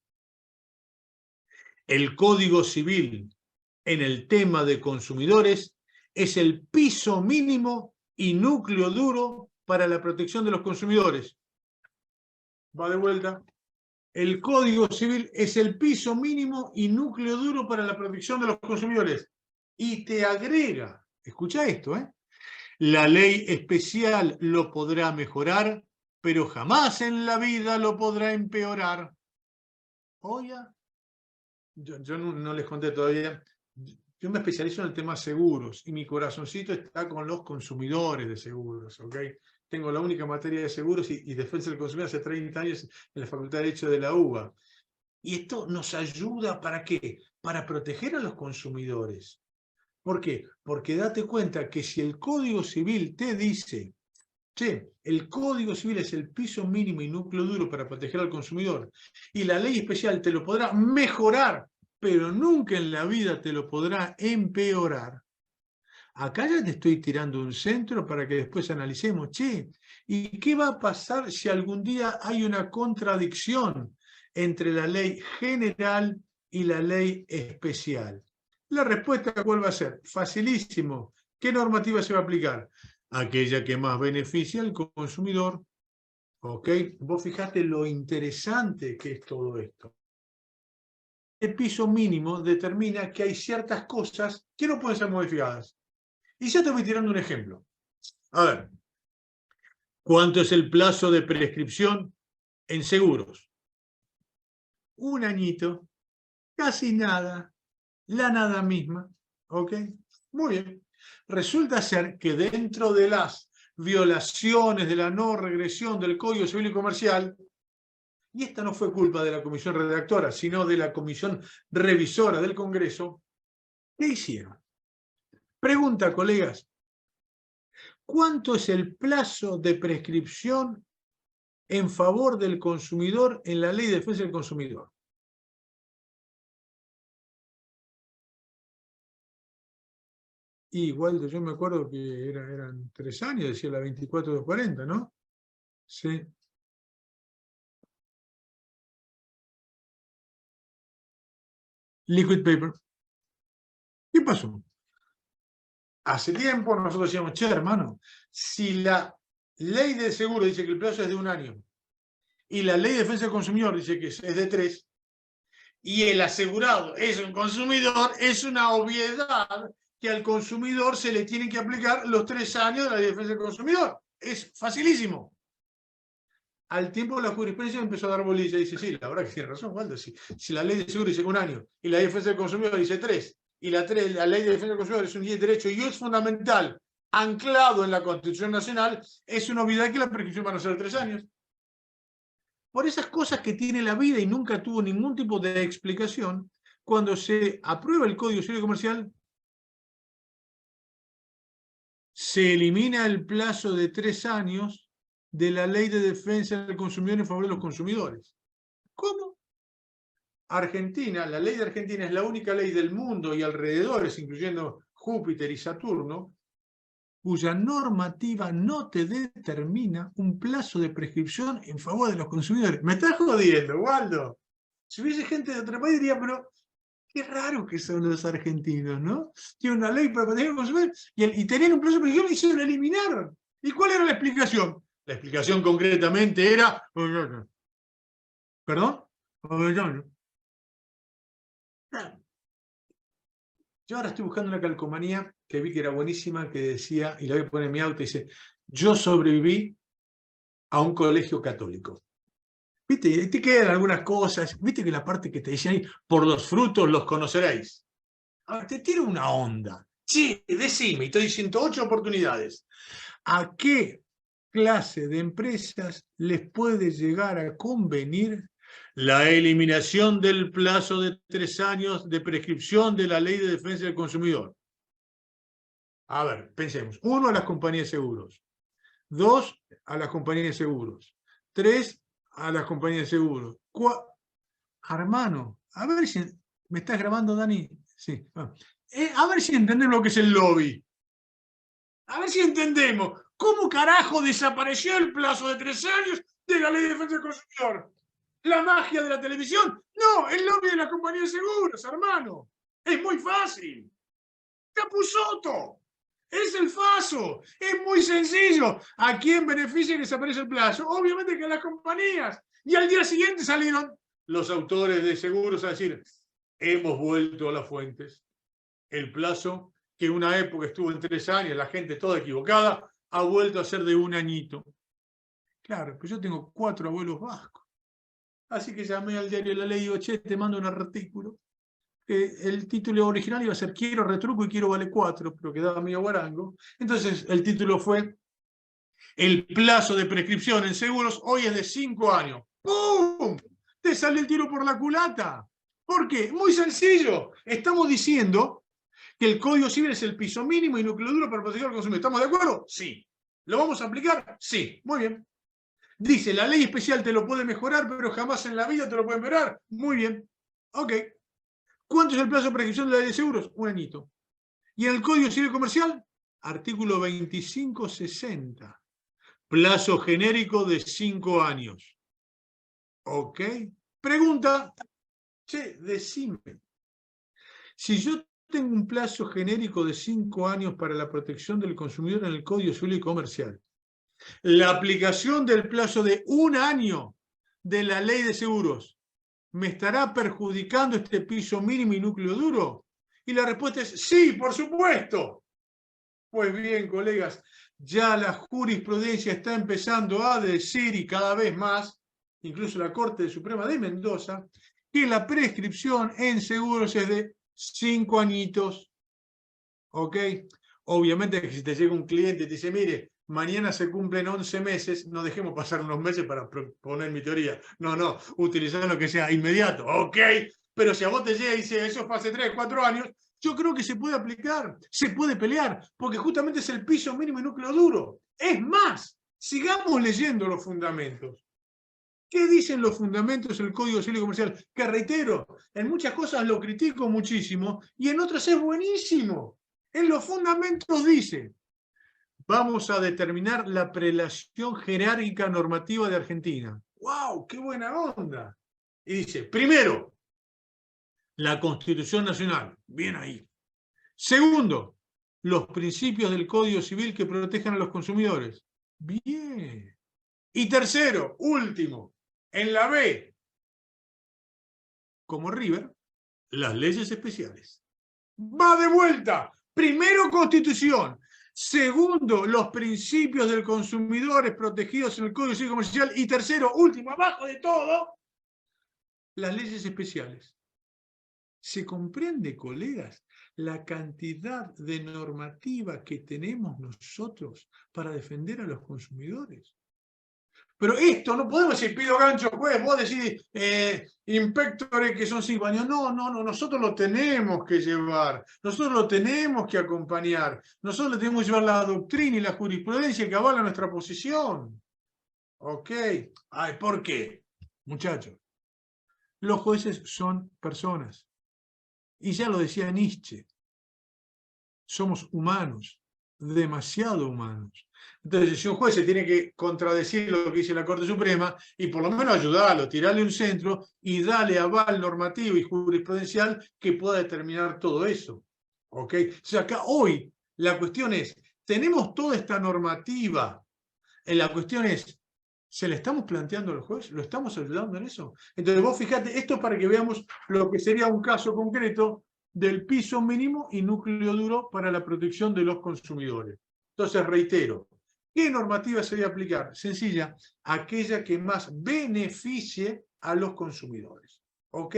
el Código Civil en el tema de consumidores es el piso mínimo y núcleo duro para la protección de los consumidores. Va de vuelta. El Código Civil es el piso mínimo y núcleo duro para la protección de los consumidores. Y te agrega, escucha esto, la ley especial lo podrá mejorar, pero jamás en la vida lo podrá empeorar. Oye, yo no les conté todavía. Yo me especializo en el tema seguros y mi corazoncito está con los consumidores de seguros, ¿ok? Tengo la única materia de seguros y defensa del consumidor hace 30 años en la Facultad de Derecho de la UBA. Y esto nos ayuda, ¿para qué? Para proteger a los consumidores. ¿Por qué? Porque date cuenta que si el Código Civil te dice, che, el Código Civil es el piso mínimo y núcleo duro para proteger al consumidor, y la ley especial te lo podrá mejorar, pero nunca en la vida te lo podrá empeorar. Acá ya te estoy tirando un centro para que después analicemos, che, ¿y qué va a pasar si algún día hay una contradicción entre la ley general y la ley especial? La respuesta, ¿cuál va a ser? Facilísimo. ¿Qué normativa se va a aplicar? Aquella que más beneficia al consumidor. ¿Ok? Vos fijate lo interesante que es todo esto. El piso mínimo determina que hay ciertas cosas que no pueden ser modificadas. Y ya te voy tirando un ejemplo. A ver, ¿cuánto es el plazo de prescripción en seguros? 1 añito, casi nada, la nada misma. ¿Ok? Muy bien. Resulta ser que dentro de las violaciones de la no regresión del Código Civil y Comercial, y esta no fue culpa de la comisión redactora, sino de la comisión revisora del Congreso, ¿qué hicieron? Pregunta, colegas, ¿cuánto es el plazo de prescripción en favor del consumidor en la Ley de Defensa del Consumidor? Igual yo me acuerdo que eran 3 años, decía la 24/240, ¿no? Sí. Liquid paper. ¿Qué pasó? Hace tiempo nosotros decíamos, che, hermano, si la ley de seguro dice que el plazo es de 1 año y la ley de defensa del consumidor dice que es de 3, y el asegurado es un consumidor, es una obviedad que al consumidor se le tienen que aplicar los 3 años de la Ley de Defensa del Consumidor. Es facilísimo. Al tiempo la jurisprudencia empezó a dar bolilla y dice, sí, la verdad que tiene razón, Waldo, si la ley de seguro dice 1 año y la Ley de Defensa del Consumidor dice 3, y la Ley de Defensa del Consumidor es un derecho y es fundamental, anclado en la Constitución Nacional, es una obviedad que la prescripción van a ser 3 años. Por esas cosas que tiene la vida y nunca tuvo ningún tipo de explicación, cuando se aprueba el Código Civil Comercial, se elimina el plazo de 3 años de la Ley de Defensa del Consumidor en favor de los consumidores. ¿Cómo? Argentina, la ley de Argentina es la única ley del mundo y alrededores, incluyendo Júpiter y Saturno, cuya normativa no te determina un plazo de prescripción en favor de los consumidores. ¿Me estás jodiendo, Waldo? Si hubiese gente de otro país diría, pero qué raro que son los argentinos, ¿no? Tienen una ley para proteger al consumidor y tenían un plazo de prescripción y se lo eliminaron. ¿Y cuál era la explicación? La explicación concretamente era... ¿Perdón? Yo ahora estoy buscando una calcomanía que vi que era buenísima, que decía, y la voy a poner en mi auto, dice, yo sobreviví a un colegio católico. ¿Viste? Te quedan algunas cosas, viste que la parte que te dicen ahí, por los frutos los conoceréis. Ahora, te tiro una onda. Sí, decime, y te doy 108 oportunidades. ¿A qué clase de empresas les puede llegar a convenir la eliminación del plazo de 3 años de prescripción de la Ley de Defensa del Consumidor? A ver, pensemos. 1, a las compañías de seguros. 2, a las compañías de seguros. 3, a las compañías de seguros. Hermano, a ver si... ¿Me estás grabando, Dani? Sí. A ver si entendemos lo que es el lobby. A ver si entendemos. ¿Cómo carajo desapareció el plazo de 3 años de la Ley de Defensa del Consumidor? ¿La magia de la televisión? No, el lobby de las compañías de seguros, hermano. Es muy fácil. Capusotto. Es el FASO. Es muy sencillo. ¿A quién beneficia que desaparece el plazo? Obviamente que a las compañías. Y al día siguiente salieron los autores de seguros a decir, hemos vuelto a las fuentes. El plazo, que en una época estuvo en 3 años, la gente toda equivocada, ha vuelto a ser de 1 añito. Claro, pues yo tengo 4 abuelos vascos. Así que llamé al diario La Ley y digo, che, te mando un artículo. El título original iba a ser Quiero retruco y quiero vale 4, pero quedaba medio guarango. Entonces el título fue El plazo de prescripción en seguros hoy es de 5 años. ¡Pum! Te sale el tiro por la culata. ¿Por qué? Muy sencillo. Estamos diciendo que el Código Civil es el piso mínimo y núcleo duro para proteger al consumidor. ¿Estamos de acuerdo? Sí. ¿Lo vamos a aplicar? Sí. Muy bien. Dice, la ley especial te lo puede mejorar, pero jamás en la vida te lo puede empeorar. Muy bien. Ok. ¿Cuánto es el plazo de prescripción de la ley de seguros? 1 añito. Y en el Código Civil Comercial, artículo 2560. Plazo genérico de 5 años. Ok. Pregunta. Che, decime. Si yo tengo un plazo genérico de 5 años para la protección del consumidor en el Código Civil Comercial, la aplicación del plazo de 1 año de la ley de seguros, ¿me estará perjudicando este piso mínimo y núcleo duro? Y la respuesta es sí, por supuesto. Pues bien, colegas, ya la jurisprudencia está empezando a decir, y cada vez más, incluso la Corte Suprema de Mendoza, que la prescripción en seguros es de 5 añitos. ¿Ok? Obviamente que si te llega un cliente y te dice, mire, mañana se cumplen 11 meses, no dejemos pasar unos meses para proponer mi teoría. No, utilizar lo que sea inmediato. Ok, pero si a vos te llega y dice, eso fue hace 3, 4 años, yo creo que se puede aplicar, se puede pelear, porque justamente es el piso mínimo y núcleo duro. Es más, sigamos leyendo los fundamentos. ¿Qué dicen los fundamentos del Código Civil Comercial? Que reitero, en muchas cosas lo critico muchísimo y en otras es buenísimo. En los fundamentos dice, vamos a determinar la prelación jerárquica normativa de Argentina. ¡Wow! ¡Qué buena onda! Y dice, primero, la Constitución Nacional. Bien ahí. Segundo, los principios del Código Civil que protejan a los consumidores. Bien. Y tercero, último, en la B, como River, las leyes especiales. Va de vuelta. Primero, Constitución. Segundo, los principios del consumidor protegidos en el Código Civil Comercial. Y tercero, último, abajo de todo, las leyes especiales. ¿Se comprende, colegas, la cantidad de normativa que tenemos nosotros para defender a los consumidores? Pero esto no podemos decir, pido gancho, juez, vos decís, inspectores que son 5 años. No, nosotros lo tenemos que llevar, nosotros lo tenemos que acompañar, nosotros le tenemos que llevar la doctrina y la jurisprudencia que avala nuestra posición. ¿Ok? Ay, ¿por qué? Muchachos, los jueces son personas. Y ya lo decía Nietzsche, somos humanos, demasiado humanos. Entonces, si un juez se tiene que contradecir lo que dice la Corte Suprema, y por lo menos ayudarlo, tirarle un centro y darle aval normativo y jurisprudencial que pueda determinar todo eso. ¿Ok? O sea, acá hoy la cuestión es, tenemos toda esta normativa, la cuestión es, ¿se le estamos planteando al juez? ¿Lo estamos ayudando en eso? Entonces vos fíjate, esto es para que veamos lo que sería un caso concreto del piso mínimo y núcleo duro para la protección de los consumidores. Entonces, reitero, ¿qué normativa se debe aplicar? Sencilla, aquella que más beneficie a los consumidores. ¿Ok?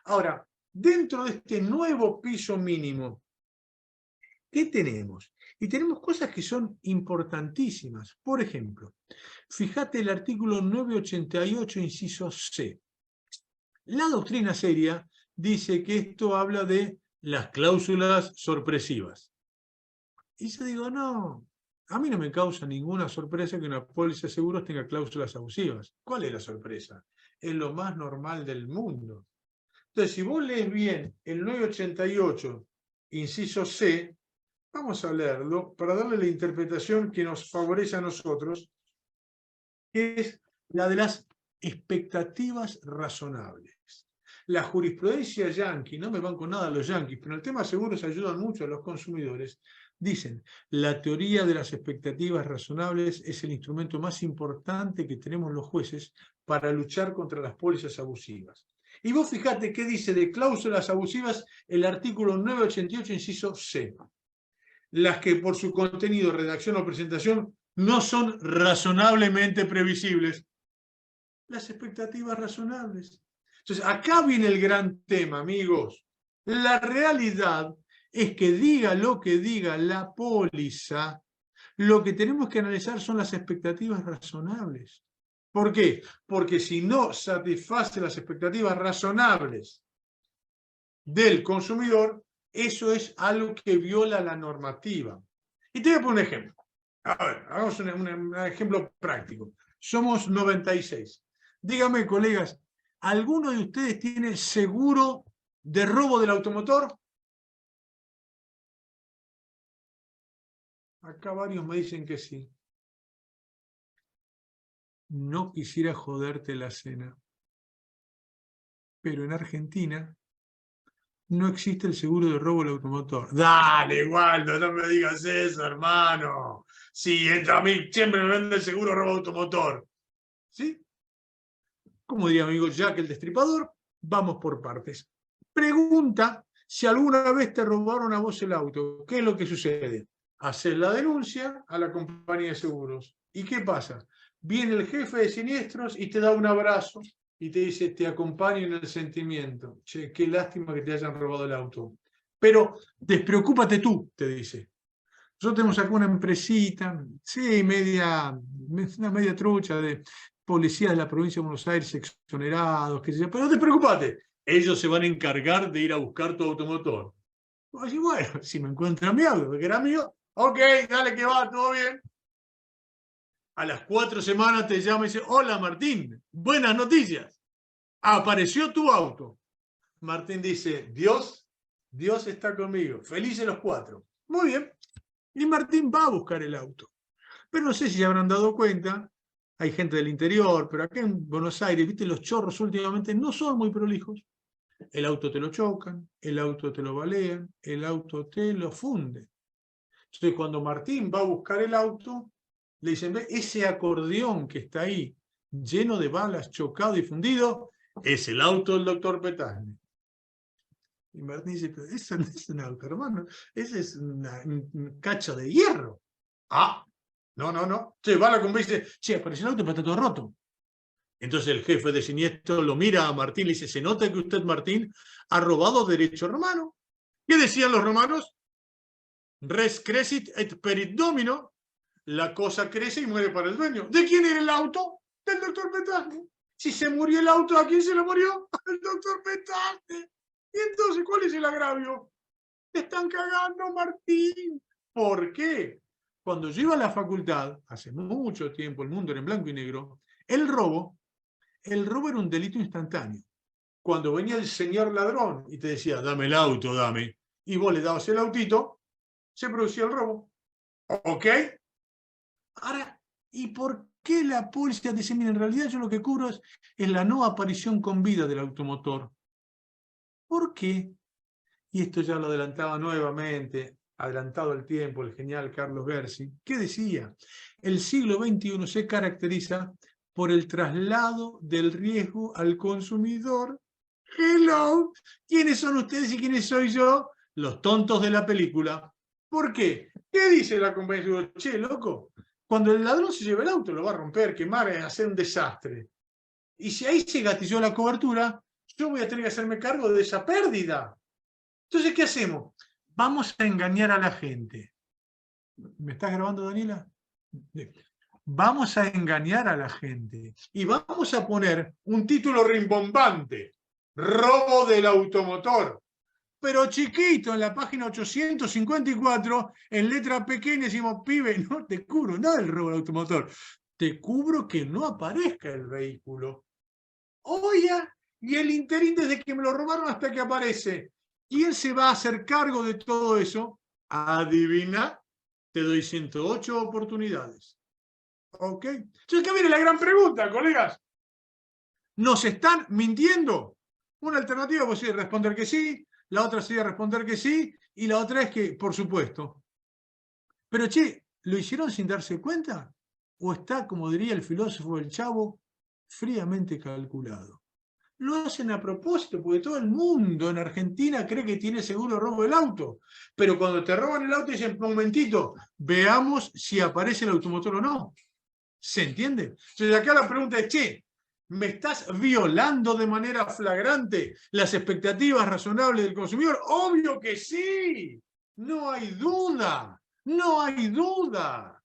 Ahora, dentro de este nuevo piso mínimo, ¿qué tenemos? Y tenemos cosas que son importantísimas. Por ejemplo, fíjate el artículo 988, inciso C. La doctrina seria dice que esto habla de las cláusulas sorpresivas. Y yo digo, no, a mí no me causa ninguna sorpresa que una póliza de seguros tenga cláusulas abusivas. ¿Cuál es la sorpresa? Es lo más normal del mundo. Entonces, si vos lees bien el 988, inciso C, vamos a leerlo para darle la interpretación que nos favorece a nosotros, que es la de las expectativas razonables. La jurisprudencia yanqui, no me van con nada los yanquis, pero en el tema de seguros ayudan mucho a los consumidores, dicen, la teoría de las expectativas razonables es el instrumento más importante que tenemos los jueces para luchar contra las pólizas abusivas. Y vos fijate qué dice de cláusulas abusivas el artículo 988, inciso C. Las que por su contenido, redacción o presentación no son razonablemente previsibles. Las expectativas razonables. Entonces, acá viene el gran tema, amigos. La realidad es que diga lo que diga la póliza, lo que tenemos que analizar son las expectativas razonables. ¿Por qué? Porque si no satisface las expectativas razonables del consumidor, eso es algo que viola la normativa. Y te voy a poner un ejemplo. A ver, hagamos un ejemplo práctico. Somos 96. Dígame, colegas, ¿alguno de ustedes tiene seguro de robo del automotor? Acá varios me dicen que sí. No quisiera joderte la cena, pero en Argentina no existe el seguro de robo del automotor. Dale, Waldo, no me digas eso, hermano. Sí, a mí siempre me vende el seguro de robo automotor. ¿Sí? Como diría amigo Jack el Destripador, vamos por partes. Pregunta si alguna vez te robaron a vos el auto. ¿Qué es lo que sucede? Haces la denuncia a la compañía de seguros. ¿Y qué pasa? Viene el jefe de siniestros y te da un abrazo y te dice, te acompaño en el sentimiento. Che, qué lástima que te hayan robado el auto. Pero despreocúpate tú, te dice. Nosotros tenemos acá una empresita, sí, una media trucha de policías de la provincia de Buenos Aires exonerados, qué sé yo, pero no te preocupes, ellos se van a encargar de ir a buscar tu automotor. Así, bueno, si me encuentran mi auto, que era mío, ok, dale que va, todo bien. A las 4 semanas te llama y dice, hola Martín, buenas noticias, apareció tu auto. Martín dice, Dios está conmigo, felices los 4. Muy bien. Y Martín va a buscar el auto. Pero no sé si se habrán dado cuenta, hay gente del interior, pero acá en Buenos Aires, viste, los chorros últimamente no son muy prolijos. El auto te lo chocan, el auto te lo balean, el auto te lo funde. Entonces cuando Martín va a buscar el auto, le dicen, ve, ese acordeón que está ahí, lleno de balas, chocado y fundido, es el auto del doctor Petagne. Y Martín dice, pero eso no es un auto, hermano, ese es un cacho de hierro. Ah, no. Che, va a la compañía y dice, che, apareció el auto, pero está todo roto. Entonces el jefe de siniestro lo mira a Martín y le dice, se nota que usted, Martín, ha robado derecho romano. ¿Qué decían los romanos? Res crescit et perit domino. La cosa crece y muere para el dueño. ¿De quién era el auto? Del doctor Petazzi. Si se murió el auto, ¿a quién se lo murió? Al doctor Petazzi. Y entonces, ¿cuál es el agravio? Te están cagando, Martín. ¿Por qué? Cuando yo iba a la facultad, hace mucho tiempo, el mundo era en blanco y negro, el robo era un delito instantáneo. Cuando venía el señor ladrón y te decía, dame el auto, dame, y vos le dabas el autito, se producía el robo. ¿Ok? Ahora, ¿y por qué la policía dice, mira, en realidad yo lo que cubro es la no aparición con vida del automotor? ¿Por qué? Y esto ya lo adelantaba nuevamente, adelantado el tiempo, el genial Carlos Berzi, que decía, el siglo XXI se caracteriza por el traslado del riesgo al consumidor. Hello, ¿quiénes son ustedes y quiénes soy yo? Los tontos de la película. ¿Por qué? ¿Qué dice la compañía? Che, loco, cuando el ladrón se lleva el auto lo va a romper, quemar, hacer un desastre. Y si ahí se gatilló la cobertura, yo voy a tener que hacerme cargo de esa pérdida. Entonces, ¿qué hacemos? Vamos a engañar a la gente. ¿Me estás grabando, Daniela? Vamos a engañar a la gente. Y vamos a poner un título rimbombante. Robo del automotor. Pero chiquito, en la página 854, en letra pequeña, decimos, pibe, no te cubro nada del robo del automotor. Te cubro que no aparezca el vehículo. Oye, y el interín desde que me lo robaron hasta que aparece. ¿Quién se va a hacer cargo de todo eso? Adivina, te doy 108 oportunidades. ¿Ok? Entonces, acá viene la gran pregunta, colegas. ¿Nos están mintiendo? Una alternativa puede ser responder que sí, la otra sería responder que sí, y la otra es que, por supuesto. Pero, che, ¿lo hicieron sin darse cuenta? ¿O está, como diría el filósofo del Chavo, fríamente calculado? Lo hacen a propósito, porque todo el mundo en Argentina cree que tiene seguro robo del auto. Pero cuando te roban el auto dicen, un momentito, veamos si aparece el automotor o no. ¿Se entiende? Entonces acá la pregunta es, che, ¿me estás violando de manera flagrante las expectativas razonables del consumidor? ¡Obvio que sí! No hay duda, no hay duda.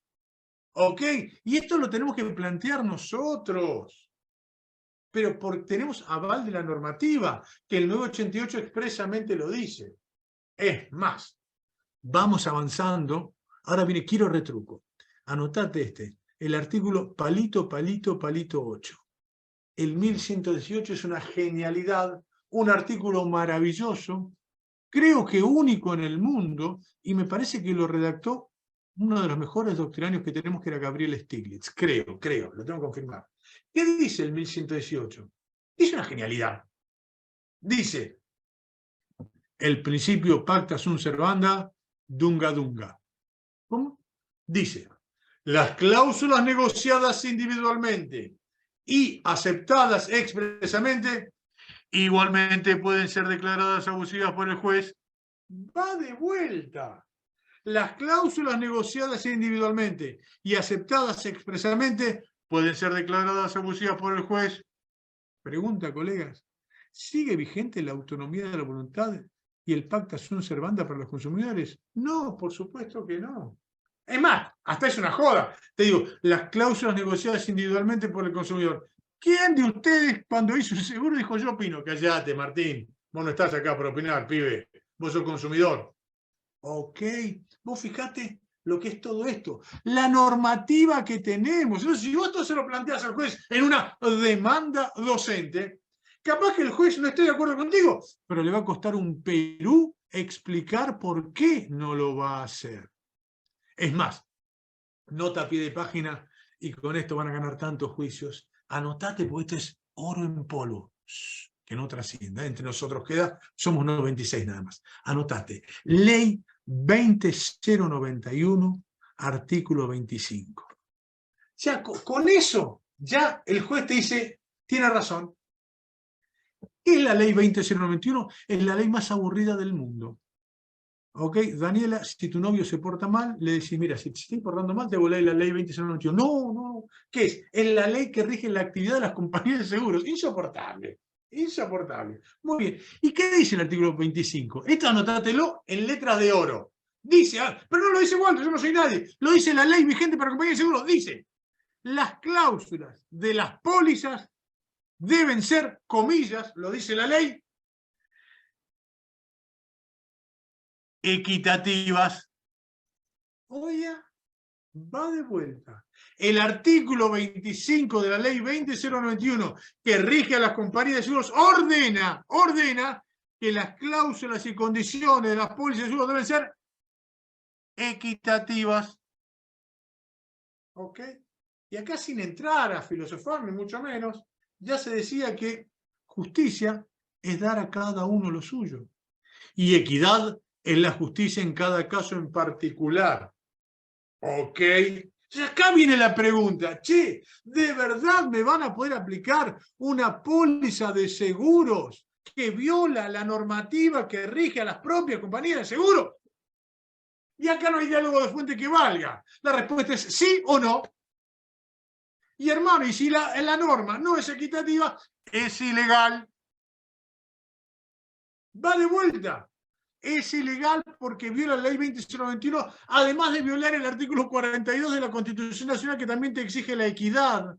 ¿Ok? Y esto lo tenemos que plantear nosotros. Pero tenemos aval de la normativa, que el 988 expresamente lo dice. Es más, vamos avanzando. Ahora viene, quiero retruco. Anotate el artículo palito, palito, palito 8. El 1118 es una genialidad, un artículo maravilloso, creo que único en el mundo, y me parece que lo redactó uno de los mejores doctrinarios que tenemos, que era Gabriel Stiglitz. Creo, lo tengo que confirmar. ¿Qué dice el 1118? Dice una genialidad. Dice, el principio pacta sunt servanda, dunga dunga. ¿Cómo? Dice, las cláusulas negociadas individualmente y aceptadas expresamente, igualmente pueden ser declaradas abusivas por el juez. Va de vuelta. Las cláusulas negociadas individualmente y aceptadas expresamente pueden ser declaradas abusivas por el juez. Pregunta, colegas, ¿sigue vigente la autonomía de la voluntad y el pacta sunt servanda para los consumidores? No, por supuesto que no. Es más, hasta es una joda. Te digo, las cláusulas negociadas individualmente por el consumidor. ¿Quién de ustedes cuando hizo el seguro dijo yo opino? Cállate, Martín. Vos no estás acá para opinar, pibe. Vos sos consumidor. Ok, vos fijate lo que es todo esto. La normativa que tenemos. Entonces, si vos esto se lo planteas al juez en una demanda docente, capaz que el juez no esté de acuerdo contigo, pero le va a costar un Perú explicar por qué no lo va a hacer. Es más, nota a pie de página, y con esto van a ganar tantos juicios. Anotate, porque esto es oro en polvo. Que no trascienda. Entre nosotros queda, somos 96 nada más. Anotate. Ley 20091, artículo 25. Ya con eso, ya el juez te dice, tiene razón. ¿Qué es la ley 20091? Es la ley más aburrida del mundo. ¿Ok? Daniela, si tu novio se porta mal, le decís, mira, si te estoy portando mal, te volé la ley 20091. No, no. ¿Qué es? Es la ley que rige la actividad de las compañías de seguros. Insoportable. Insoportable. Muy bien. ¿Y qué dice el artículo 25? Esto anotátelo en letras de oro. Dice, pero no lo dice Walter, yo no soy nadie. Lo dice la ley vigente para compañías de seguros. Dice, las cláusulas de las pólizas deben ser, comillas, lo dice la ley, equitativas. Oye, va de vuelta. El artículo 25 de la ley 20091, que rige a las compañías de seguros, ordena que las cláusulas y condiciones de las pólizas de seguros deben ser equitativas. ¿Ok? Y acá, sin entrar a filosofar, ni mucho menos, ya se decía que justicia es dar a cada uno lo suyo. Y equidad es la justicia en cada caso en particular. ¿Ok? Entonces acá viene la pregunta, che, ¿de verdad me van a poder aplicar una póliza de seguros que viola la normativa que rige a las propias compañías de seguros? Y acá no hay diálogo de fuente que valga. La respuesta es sí o no. Y hermano, y si la norma no es equitativa, es ilegal. Va de vuelta. Es ilegal porque viola la ley 20091, además de violar el artículo 42 de la Constitución Nacional, que también te exige la equidad.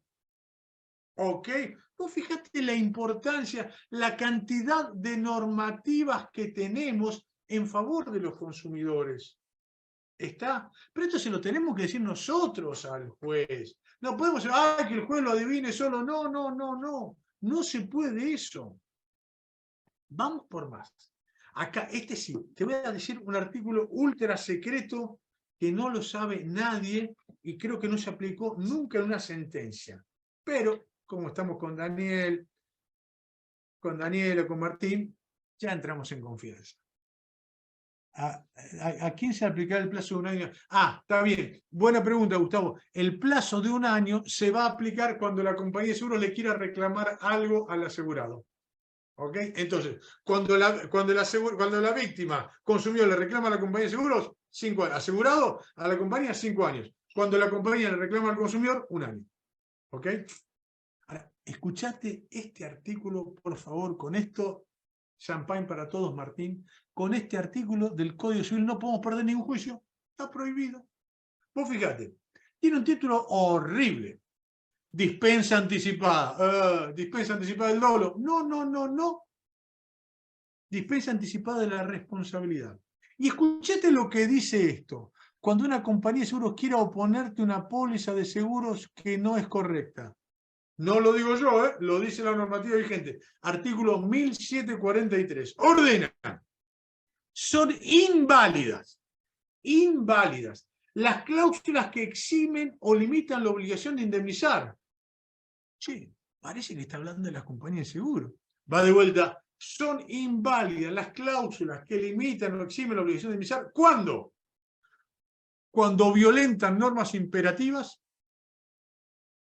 ¿Ok? Vos fíjate la importancia, la cantidad de normativas que tenemos en favor de los consumidores. ¿Está? Pero esto se lo tenemos que decir nosotros al juez. No podemos decir, ¡ay, que el juez lo adivine solo! No, no, no, no. No se puede eso. Vamos por más. Acá, este sí, te voy a decir un artículo ultra secreto que no lo sabe nadie y creo que no se aplicó nunca en una sentencia. Pero, como estamos con Daniel, con Daniela, con Martín, ya entramos en confianza. ¿A quién se aplicará el plazo de un año? Está bien. Buena pregunta, Gustavo. El plazo de un año se va a aplicar cuando la compañía de seguros le quiera reclamar algo al asegurado. ¿Ok? Entonces, cuando la víctima consumidor le reclama a la compañía de seguros, 5 años. Asegurado a la compañía, 5 años. Cuando la compañía le reclama al consumidor, 1 año. ¿Ok? Ahora, escuchate este artículo, por favor, con esto, champagne para todos, Martín, con este artículo del Código Civil no podemos perder ningún juicio. Está prohibido. Vos fíjate, tiene un título horrible. Dispensa anticipada. Dispensa anticipada del dolo. No, no, no, no. Dispensa anticipada de la responsabilidad. Y escuchate lo que dice esto. Cuando una compañía de seguros quiera oponerte una póliza de seguros que no es correcta. No lo digo yo, lo dice la normativa vigente. Artículo 1743. Ordena. Son inválidas. Inválidas. Las cláusulas que eximen o limitan la obligación de indemnizar. Che, parece que está hablando de las compañías de seguro. Va de vuelta. Son inválidas las cláusulas que limitan o eximen la obligación de indemnizar. ¿Cuándo? Cuando violentan normas imperativas,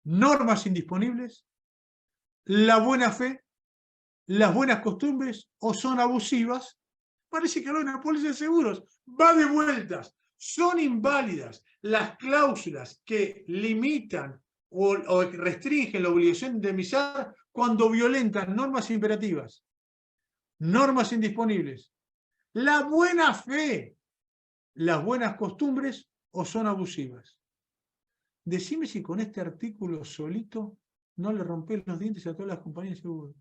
normas indisponibles, la buena fe, las buenas costumbres o son abusivas. Parece que habla de una póliza de seguros. Va de vueltas. Son inválidas las cláusulas que limitan o restringen la obligación de indemnizar cuando violentan normas imperativas, normas indisponibles, la buena fe, las buenas costumbres o son abusivas. Decime si con este artículo solito no le rompés los dientes a todas las compañías de seguros.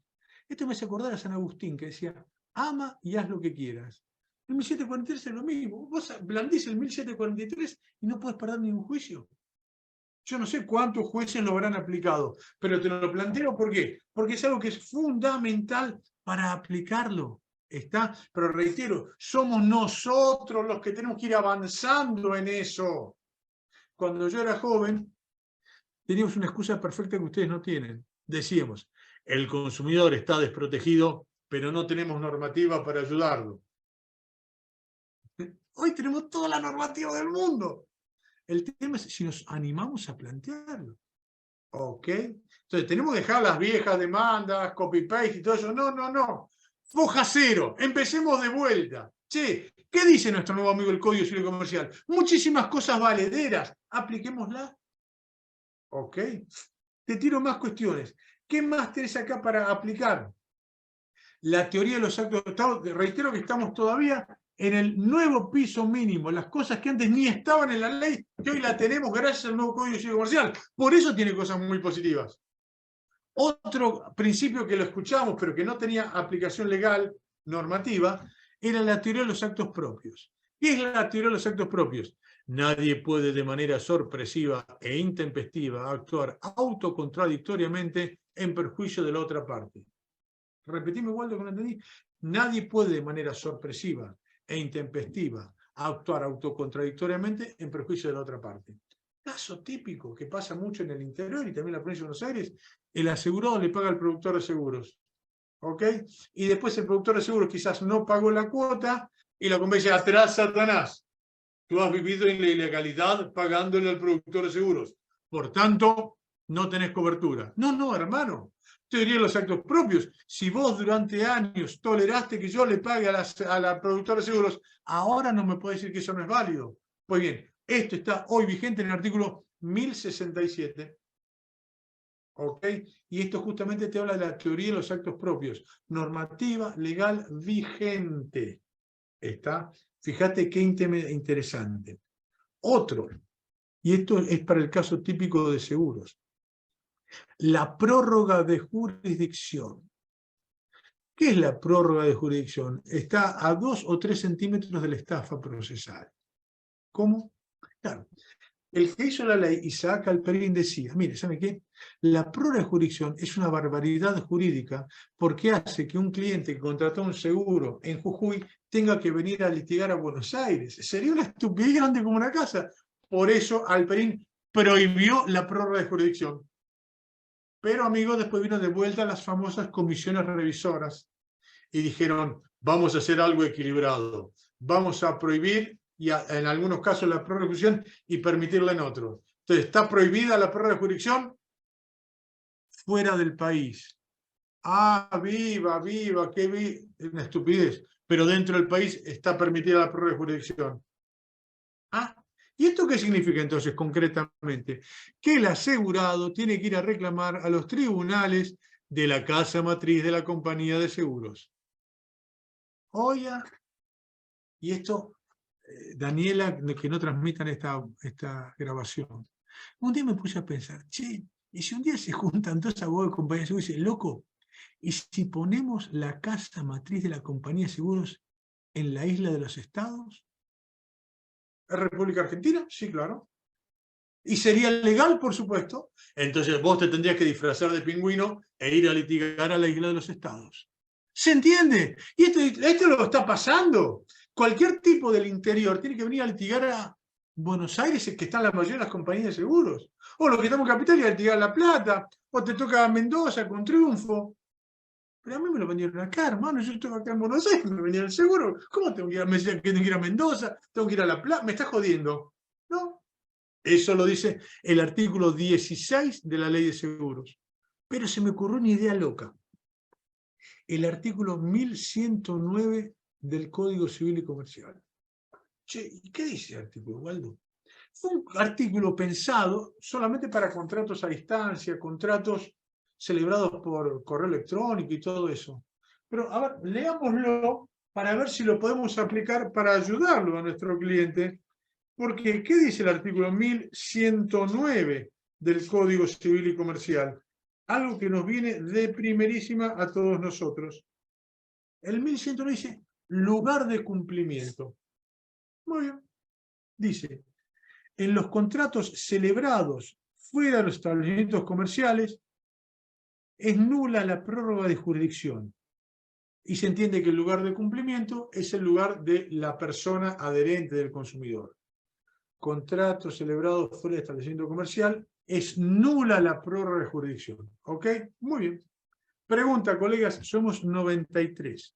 Esto me hace acordar a San Agustín, que decía, ama y haz lo que quieras. El 1743 es lo mismo. Vos blandís el 1743 y no podés perder ningún juicio. Yo no sé cuántos jueces lo habrán aplicado, pero te lo planteo ¿por qué? Porque es algo que es fundamental para aplicarlo. ¿Está? Pero reitero, somos nosotros los que tenemos que ir avanzando en eso. Cuando yo era joven, teníamos una excusa perfecta que ustedes no tienen. Decíamos, el consumidor está desprotegido, pero no tenemos normativa para ayudarlo. Hoy tenemos toda la normativa del mundo. El tema es si nos animamos a plantearlo. ¿Ok? Entonces, tenemos que dejar las viejas demandas, copy-paste y todo eso. No, no, no. Foja cero. Empecemos de vuelta. Che, ¿qué dice nuestro nuevo amigo el Código Civil Comercial? Muchísimas cosas valederas. Apliquémoslas. ¿Ok? Te tiro más cuestiones. ¿Qué más tenés acá para aplicar? La teoría de los actos de Estado. Reitero que estamos todavía en el nuevo piso mínimo, las cosas que antes ni estaban en la ley, que hoy la tenemos gracias al nuevo Código Civil Comercial. Por eso tiene cosas muy positivas. Otro principio que lo escuchamos, pero que no tenía aplicación legal, normativa, era la teoría de los actos propios. ¿Qué es la teoría de los actos propios? Nadie puede de manera sorpresiva e intempestiva actuar autocontradictoriamente en perjuicio de la otra parte. Repetime igual lo que no entendí. Nadie puede de manera sorpresiva e intempestiva actuar autocontradictoriamente en perjuicio de la otra parte. Caso típico que pasa mucho en el interior y también en la provincia de Buenos Aires, el asegurado le paga al productor de seguros. ¿Ok? Y después el productor de seguros quizás no pagó la cuota y la compañía dice, atrás Satanás, tú has vivido en la ilegalidad pagándole al productor de seguros. Por tanto, no tenés cobertura. No, no, hermano. Teoría de los actos propios. Si vos durante años toleraste que yo le pague a la productora de seguros, ahora no me puede decir que eso no es válido. Pues bien, esto está hoy vigente en el artículo 1067. ¿Ok? Y esto justamente te habla de la teoría de los actos propios. Normativa legal vigente. ¿Está? Fíjate qué interesante. Otro, y esto es para el caso típico de seguros, la prórroga de jurisdicción. ¿Qué es la prórroga de jurisdicción? Está a 2 o 3 centímetros de la estafa procesal. ¿Cómo? Claro. El que hizo la ley, Isaac Alperín, decía, mire, ¿sabe qué? La prórroga de jurisdicción es una barbaridad jurídica porque hace que un cliente que contrató un seguro en Jujuy tenga que venir a litigar a Buenos Aires. Sería una estupidez grande como una casa. Por eso Alperín prohibió la prórroga de jurisdicción. Pero, amigos, después vino de vuelta las famosas comisiones revisoras y dijeron, vamos a hacer algo equilibrado. Vamos a prohibir y en algunos casos la prórroga de jurisdicción y permitirla en otros. Entonces, ¿está prohibida la prórroga de jurisdicción? Fuera del país. Ah, viva, viva, qué viva. Es una estupidez. Pero dentro del país está permitida la prórroga de jurisdicción. Ah, ¿y esto qué significa entonces concretamente? Que el asegurado tiene que ir a reclamar a los tribunales de la casa matriz de la compañía de seguros. Oye, y esto, Daniela, que no transmitan esta grabación. Un día me puse a pensar, che, y si un día se juntan dos abogados de compañía de seguros y dicen, loco, ¿y si ponemos la casa matriz de la compañía de seguros en la isla de los estados? ¿Es República Argentina? Sí, claro. ¿Y sería legal? Por supuesto. Entonces vos te tendrías que disfrazar de pingüino e ir a litigar a la isla de los estados. ¿Se entiende? Y esto lo está pasando. Cualquier tipo del interior tiene que venir a litigar a Buenos Aires, que están la mayoría de las compañías de seguros. O los que estamos en Capital y a litigar La Plata. O te toca a Mendoza con Triunfo. Pero a mí me lo vendieron acá, hermano. Yo estoy acá en Buenos Aires, me vendieron el seguro. ¿Cómo tengo que ir me decían que tengo que ir a Mendoza? ¿Tengo que ir a La Plata? ¿Me estás jodiendo? No. Eso lo dice el artículo 16 de la Ley de Seguros. Pero se me ocurrió una idea loca. El artículo 1109 del Código Civil y Comercial. Che, ¿y qué dice el artículo, Waldo? Fue un artículo pensado solamente para contratos a distancia, contratos celebrados por correo electrónico y todo eso. Pero, a ver, leámoslo para ver si lo podemos aplicar para ayudarlo a nuestro cliente. Porque, ¿qué dice el artículo 1109 del Código Civil y Comercial? Algo que nos viene de primerísima a todos nosotros. El 1109 dice, lugar de cumplimiento. Muy bien. Dice, en los contratos celebrados fuera de los establecimientos comerciales, es nula la prórroga de jurisdicción. Y se entiende que el lugar de cumplimiento es el lugar de la persona adherente del consumidor. Contrato celebrado fuera de establecimiento comercial, es nula la prórroga de jurisdicción. ¿Ok? Muy bien. Pregunta, colegas, somos 93.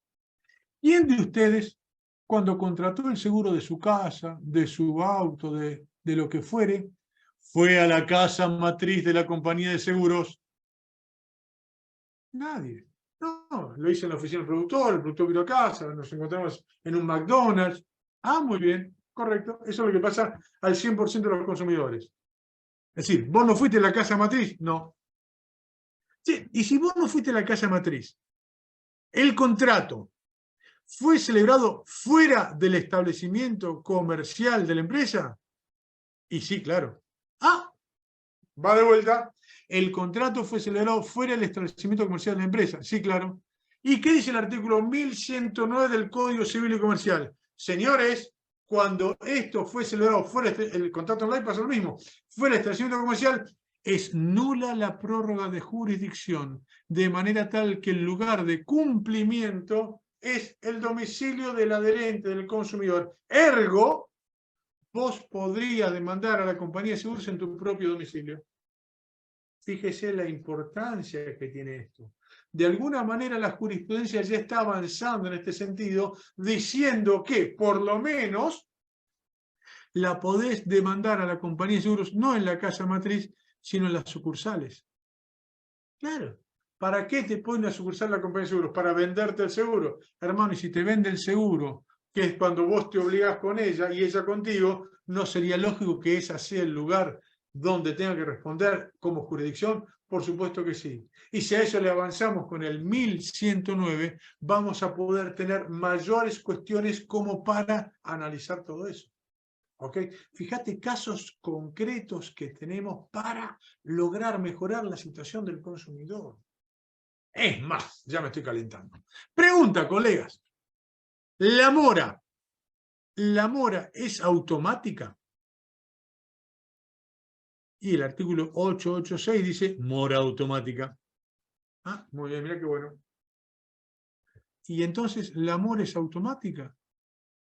¿Quién de ustedes, cuando contrató el seguro de su casa, de su auto, de lo que fuere, fue a la casa matriz de la compañía de seguros? Nadie. No, lo hice en la oficina del productor, el productor vino a casa, nos encontramos en un McDonald's. Ah, muy bien, correcto. Eso es lo que pasa al 100% de los consumidores. Es decir, ¿vos no fuiste a la casa matriz? No. Sí, y si vos no fuiste a la casa matriz, el contrato fue celebrado fuera del establecimiento comercial de la empresa. Y sí, claro. Ah, va de vuelta. El contrato fue celebrado fuera del establecimiento comercial de la empresa. Sí, claro. ¿Y qué dice el artículo 1109 del Código Civil y Comercial? Señores, cuando esto fue celebrado fuera, el contrato online pasa lo mismo, fuera del establecimiento comercial, es nula la prórroga de jurisdicción, de manera tal que el lugar de cumplimiento es el domicilio del adherente, del consumidor. Ergo, vos podrías demandar a la compañía de seguros en tu propio domicilio. Fíjese la importancia que tiene esto. De alguna manera la jurisprudencia ya está avanzando en este sentido, diciendo que por lo menos la podés demandar a la compañía de seguros no en la casa matriz, sino en las sucursales. Claro. ¿Para qué te pone a sucursal la compañía de seguros? Para venderte el seguro. Hermano, y si te vende el seguro, que es cuando vos te obligás con ella y ella contigo, ¿no sería lógico que ese sea el lugar donde tenga que responder como jurisdicción? Por supuesto que sí. Y si a eso le avanzamos con el 1109, vamos a poder tener mayores cuestiones como para analizar todo eso. ¿Ok? Fíjate casos concretos que tenemos para lograr mejorar la situación del consumidor. Es más, ya me estoy calentando. Pregunta, colegas. ¿La mora es automática? Y el artículo 886 dice mora automática. Ah, muy bien, mira qué bueno. ¿Y entonces la mora es automática?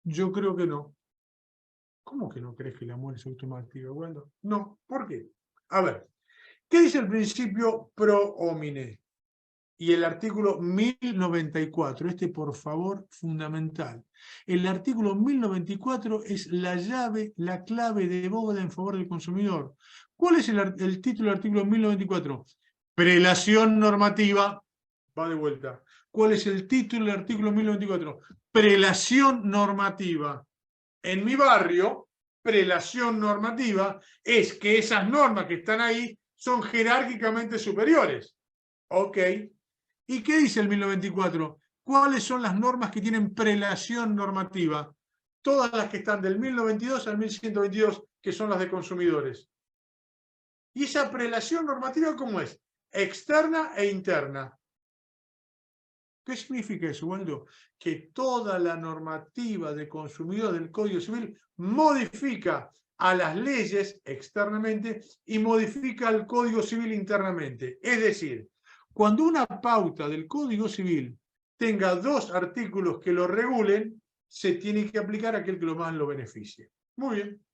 Yo creo que no. ¿Cómo que no crees que la mora es automática, Waldo? No, ¿por qué? A ver, ¿qué dice el principio pro homine? Y el artículo 1094, por favor, fundamental. El artículo 1094 es la llave, la clave de bóveda en favor del consumidor. ¿Cuál es el título del artículo 1094? Prelación normativa. Va de vuelta. ¿Cuál es el título del artículo 1094? Prelación normativa. En mi barrio, prelación normativa es que esas normas que están ahí son jerárquicamente superiores. Ok. ¿Y qué dice el 1094? ¿Cuáles son las normas que tienen prelación normativa? Todas las que están del 1092 al 1122, que son las de consumidores. ¿Y esa prelación normativa cómo es? Externa e interna. ¿Qué significa eso, Waldo? Que toda la normativa de consumidor del Código Civil modifica a las leyes externamente y modifica al Código Civil internamente. Es decir, cuando una pauta del Código Civil tenga dos artículos que lo regulen, se tiene que aplicar a aquel que más lo beneficie. Muy bien.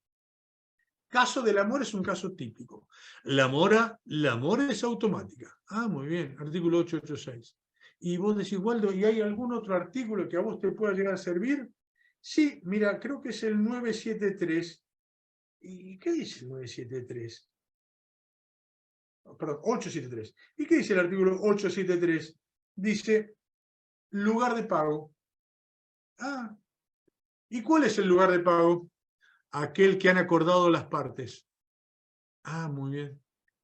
Caso de la mora es un caso típico. La mora es automática. Ah, muy bien. Artículo 886. Y vos decís, Waldo, ¿y hay algún otro artículo que a vos te pueda llegar a servir? Sí, mira, creo que es el 973. ¿Y qué dice el 973? Perdón, 873. ¿Y qué dice el artículo 873? Dice, lugar de pago. Ah, ¿y cuál es el lugar de pago? Aquel que han acordado las partes. Ah, muy bien.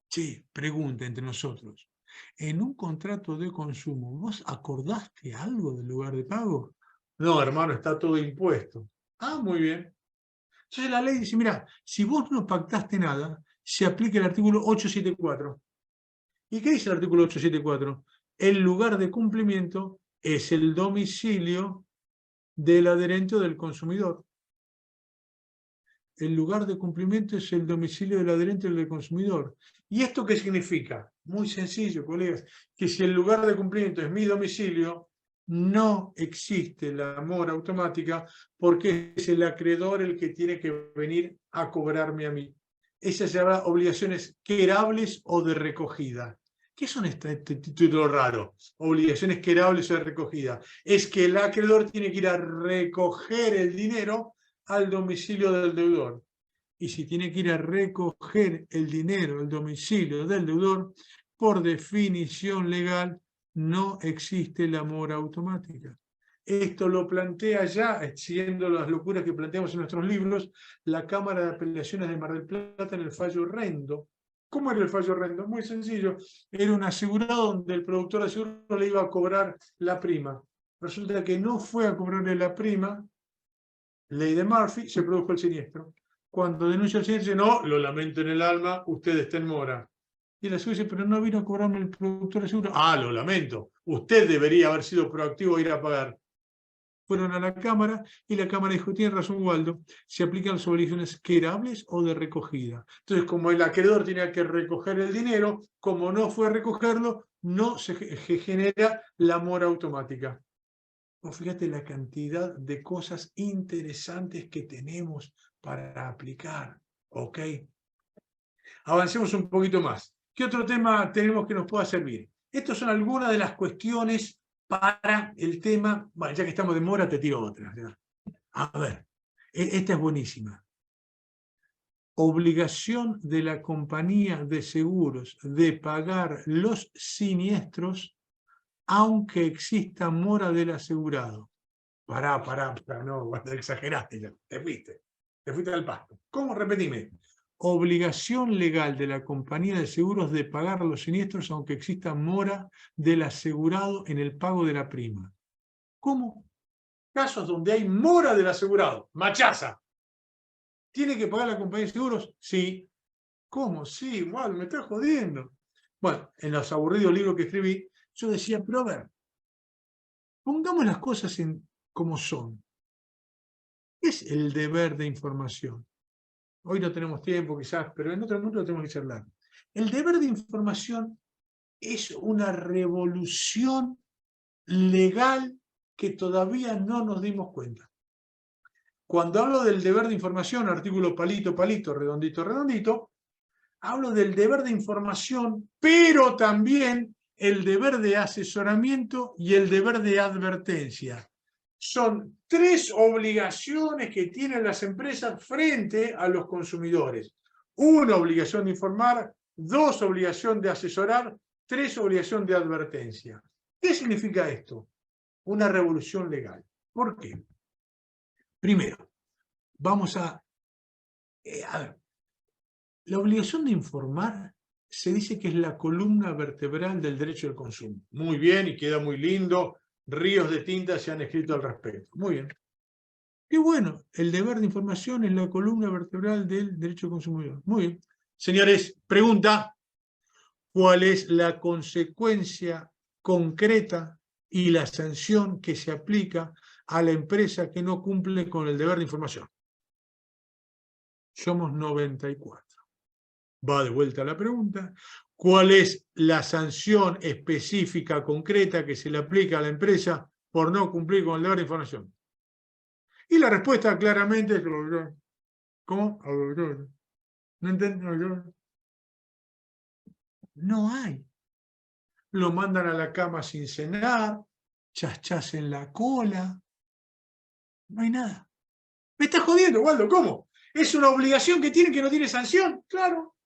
Sí, pregunta entre nosotros. En un contrato de consumo, ¿vos acordaste algo del lugar de pago? No, hermano, está todo impuesto. Ah, muy bien. Entonces la ley dice, mira, si vos no pactaste nada, se aplica el artículo 874. ¿Y qué dice el artículo 874? El lugar de cumplimiento es el domicilio del adherente o del consumidor. El lugar de cumplimiento es el domicilio del adherente o del consumidor. ¿Y esto qué significa? Muy sencillo, colegas, que si el lugar de cumplimiento es mi domicilio, no existe la mora automática porque es el acreedor el que tiene que venir a cobrarme a mí. Esas se llaman obligaciones querables o de recogida. ¿Qué son este título raro? Obligaciones querables o de recogida. Es que el acreedor tiene que ir a recoger el dinero al domicilio del deudor. Y si tiene que ir a recoger el dinero, el domicilio del deudor, por definición legal, no existe la mora automática. Esto lo plantea ya, siguiendo las locuras que planteamos en nuestros libros, la Cámara de Apelaciones de Mar del Plata en el fallo Rendo. ¿Cómo era el fallo Rendo? Muy sencillo. Era un asegurado donde el productor de seguro le iba a cobrar la prima. Resulta que no fue a cobrarle la prima, ley de Murphy, se produjo el siniestro. Cuando denuncia el siniestro, no, lo lamento en el alma, usted está en mora. Y el aseguro dice, pero no vino a cobrarme el productor de seguro. Ah, lo lamento, usted debería haber sido proactivo e ir a pagar. Fueron a la Cámara y la Cámara dijo, tiene razón Waldo, se aplican las obligaciones querables o de recogida. Entonces, como el acreedor tenía que recoger el dinero, como no fue a recogerlo, no se genera la mora automática. Oh, fíjate la cantidad de cosas interesantes que tenemos para aplicar. ¿Ok? Avancemos un poquito más. ¿Qué otro tema tenemos que nos pueda servir? Estas son algunas de las cuestiones para el tema. Bueno, ya que estamos de mora, te tiro otra. A ver, esta es buenísima. Obligación de la compañía de seguros de pagar los siniestros aunque exista mora del asegurado. Pará, no, exageraste ya, te fuiste al pasto. ¿Cómo? Repetime. Obligación legal de la compañía de seguros de pagar los siniestros aunque exista mora del asegurado en el pago de la prima. ¿Cómo? Casos donde hay mora del asegurado, machaza. ¿Tiene que pagar la compañía de seguros? Sí. ¿Cómo? Sí, bueno, me estás jodiendo. Bueno, en los aburridos libros que escribí, yo decía, pero a ver, pongamos las cosas como son. ¿Qué es el deber de información? Hoy no tenemos tiempo quizás, pero en otro mundo lo tenemos que charlar. El deber de información es una revolución legal que todavía no nos dimos cuenta. Cuando hablo del deber de información, artículo palito, palito, redondito, redondito, hablo del deber de información, pero también el deber de asesoramiento y el deber de advertencia. Son tres obligaciones que tienen las empresas frente a los consumidores. Una obligación de informar, dos obligación de asesorar, tres obligación de advertencia. ¿Qué significa esto? Una revolución legal. ¿Por qué? Primero, vamos a ver. La obligación de informar se dice que es la columna vertebral del derecho al consumo. Muy bien, y queda muy lindo. Ríos de tinta se han escrito al respecto. Muy bien. Qué bueno, el deber de información es la columna vertebral del derecho al consumidor. Muy bien. Señores, pregunta, ¿cuál es la consecuencia concreta y la sanción que se aplica a la empresa que no cumple con el deber de información? Somos 94. Va de vuelta a la pregunta. ¿Cuál es la sanción específica, concreta, que se le aplica a la empresa por no cumplir con el deber de información? Y la respuesta claramente es... ¿Cómo? ¿No entiendo? No hay. Lo mandan a la cama sin cenar, chas en la cola. No hay nada. ¿Me estás jodiendo, Waldo? ¿Cómo? ¿Es una obligación que tienen que no tiene sanción? Claro.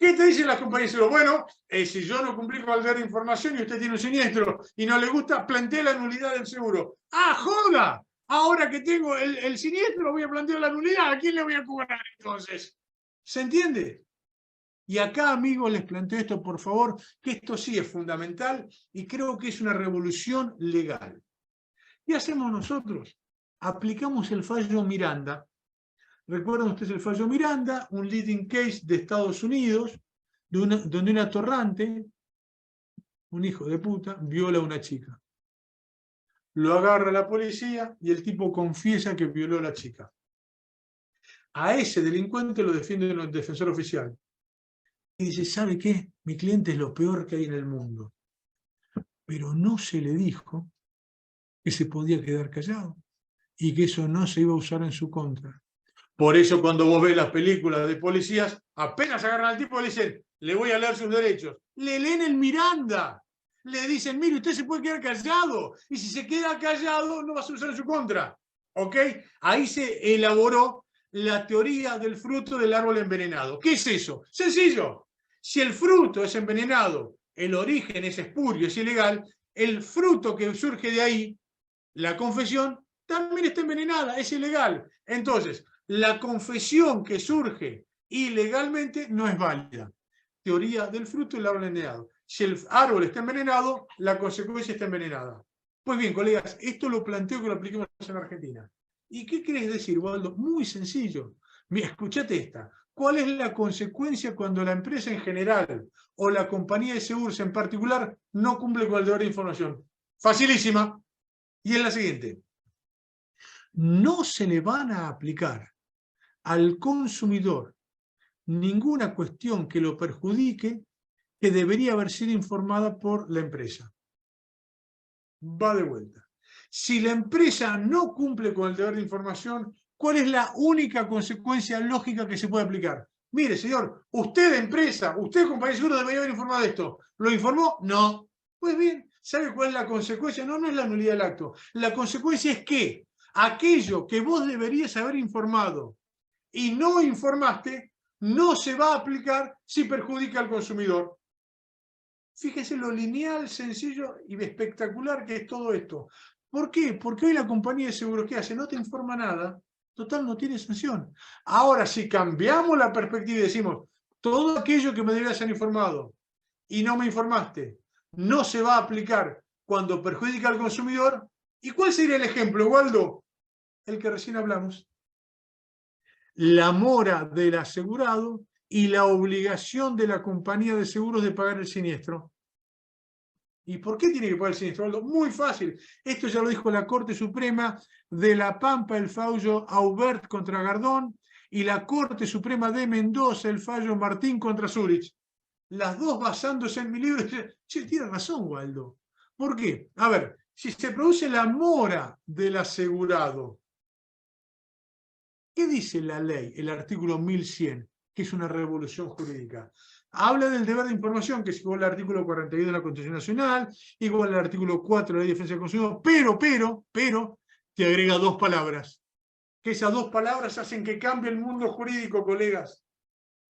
¿Qué te dicen las compañías de seguro? Bueno, si yo no cumplí con el deber de información y usted tiene un siniestro y no le gusta, plantee la nulidad del seguro. ¡Ah, joda! Ahora que tengo el siniestro voy a plantear la nulidad. ¿A quién le voy a cobrar entonces? ¿Se entiende? Y acá, amigos, les planteo esto, por favor, que esto sí es fundamental y creo que es una revolución legal. ¿Qué hacemos nosotros? Aplicamos el fallo Miranda. ¿Recuerdan ustedes el fallo Miranda? Un leading case de Estados Unidos, donde un atorrante, un hijo de puta, viola a una chica. Lo agarra la policía y el tipo confiesa que violó a la chica. A ese delincuente lo defiende el defensor oficial. Y dice, ¿sabe qué? Mi cliente es lo peor que hay en el mundo. Pero no se le dijo que se podía quedar callado y que eso no se iba a usar en su contra. Por eso cuando vos ves las películas de policías, apenas agarran al tipo y le dicen, le voy a leer sus derechos. Le leen el Miranda. Le dicen, mire, usted se puede quedar callado. Y si se queda callado, no va a ser usado en su contra. ¿Ok? Ahí se elaboró la teoría del fruto del árbol envenenado. ¿Qué es eso? Sencillo. Si el fruto es envenenado, el origen es espurio, es ilegal, el fruto que surge de ahí, la confesión, también está envenenada, es ilegal. Entonces, la confesión que surge ilegalmente no es válida. Teoría del fruto del árbol envenenado. Si el árbol está envenenado, la consecuencia está envenenada. Pues bien, colegas, esto lo planteo que lo apliquemos en Argentina. ¿Y qué querés decir, Waldo? Muy sencillo. Mira, escuchate esta. ¿Cuál es la consecuencia cuando la empresa en general o la compañía de seguros en particular no cumple con el deber de información? Facilísima. Y es la siguiente. No se le van a aplicar al consumidor ninguna cuestión que lo perjudique que debería haber sido informada por la empresa. Va de vuelta. Si la empresa no cumple con el deber de información, ¿cuál es la única consecuencia lógica que se puede aplicar? Mire, señor, usted empresa, usted compañía de seguro debería haber informado de esto. ¿Lo informó? No. Pues bien, ¿sabe cuál es la consecuencia? No, no es la nulidad del acto. La consecuencia es que aquello que vos deberías haber informado y no informaste, no se va a aplicar si perjudica al consumidor. Fíjese lo lineal, sencillo y espectacular que es todo esto. ¿Por qué? Porque hoy la compañía de seguros, ¿qué hace? No te informa nada. Total, no tiene sanción. Ahora, si cambiamos la perspectiva y decimos, todo aquello que me deberías ser informado y no me informaste, no se va a aplicar cuando perjudica al consumidor. ¿Y cuál sería el ejemplo, Waldo? El que recién hablamos. La mora del asegurado y la obligación de la compañía de seguros de pagar el siniestro. ¿Y por qué tiene que pagar el siniestro, Waldo? Muy fácil. Esto ya lo dijo la Corte Suprema de La Pampa, el fallo Aubert contra Gardón, y la Corte Suprema de Mendoza, el fallo Martín contra Zurich. Las dos basándose en mi libro. Che, tiene razón, Waldo. ¿Por qué? A ver, si se produce la mora del asegurado, ¿qué dice la ley, el artículo 1100, que es una revolución jurídica? Habla del deber de información, que es igual al artículo 42 de la Constitución Nacional, igual al artículo 4 de la Ley de Defensa del Consumidor, pero, te agrega dos palabras. Que esas dos palabras hacen que cambie el mundo jurídico, colegas.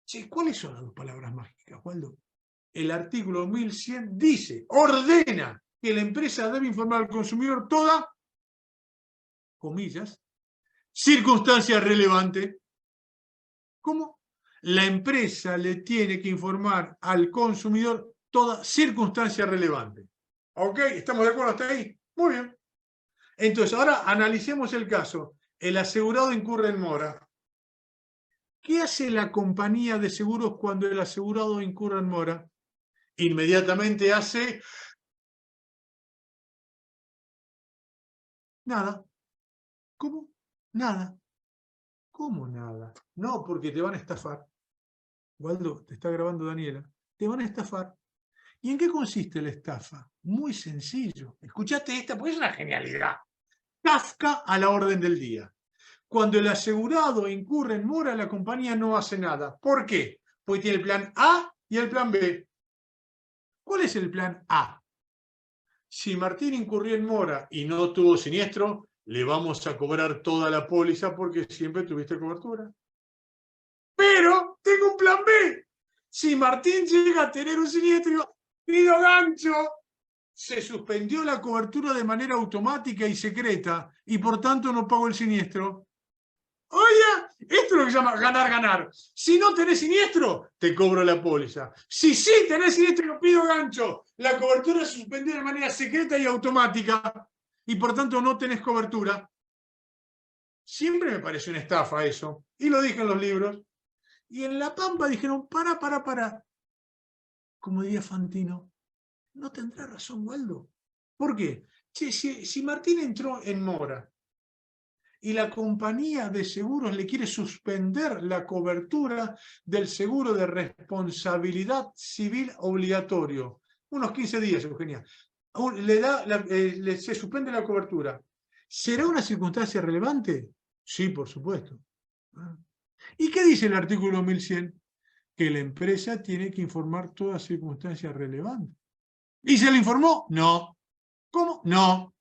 Sí, ¿cuáles son las dos palabras mágicas, Waldo? El artículo 1100 dice, ordena que la empresa debe informar al consumidor toda, comillas, circunstancia relevante. ¿Cómo? La empresa le tiene que informar al consumidor toda circunstancia relevante. ¿Ok? ¿Estamos de acuerdo hasta ahí? Muy bien. Entonces, ahora analicemos el caso. El asegurado incurre en mora. ¿Qué hace la compañía de seguros cuando el asegurado incurre en mora? Inmediatamente hace nada. ¿Cómo? Nada. ¿Cómo nada? No, porque te van a estafar. Waldo, te está grabando Daniela. Te van a estafar. ¿Y en qué consiste la estafa? Muy sencillo. Escuchate esta, porque es una genialidad. Kafka a la orden del día. Cuando el asegurado incurre en mora, la compañía no hace nada. ¿Por qué? Porque tiene el plan A y el plan B. ¿Cuál es el plan A? Si Martín incurrió en mora y no tuvo siniestro, le vamos a cobrar toda la póliza porque siempre tuviste cobertura. Pero tengo un plan B. Si Martín llega a tener un siniestro, pido gancho. Se suspendió la cobertura de manera automática y secreta y por tanto no pago el siniestro. Oye, esto es lo que se llama ganar-ganar. Si no tenés siniestro, te cobro la póliza. Si sí tenés siniestro, pido gancho. La cobertura se suspendió de manera secreta y automática y por tanto no tenés cobertura. Siempre me pareció una estafa eso. Y lo dije en los libros. Y en La Pampa dijeron, para. Como diría Fantino, no tendrá razón, Waldo. ¿Por qué? Che, si Martín entró en mora y la compañía de seguros le quiere suspender la cobertura del seguro de responsabilidad civil obligatorio, unos 15 días, Eugenia, se suspende la cobertura. ¿Será una circunstancia relevante? Sí, por supuesto. ¿Y qué dice el artículo 1100? Que la empresa tiene que informar toda circunstancia relevante. ¿Y se le informó? No. ¿Cómo? No.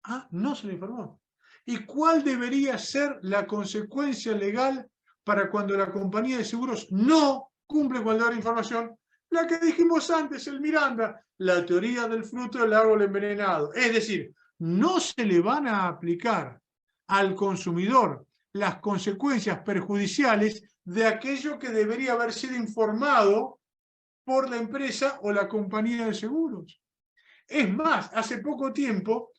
Ah, no se le informó. ¿Y cuál debería ser la consecuencia legal para cuando la compañía de seguros no cumple con dar información? La que dijimos antes, el Miranda, la teoría del fruto del árbol envenenado. Es decir, no se le van a aplicar al consumidor las consecuencias perjudiciales de aquello que debería haber sido informado por la empresa o la compañía de seguros. Es más, hace poco tiempo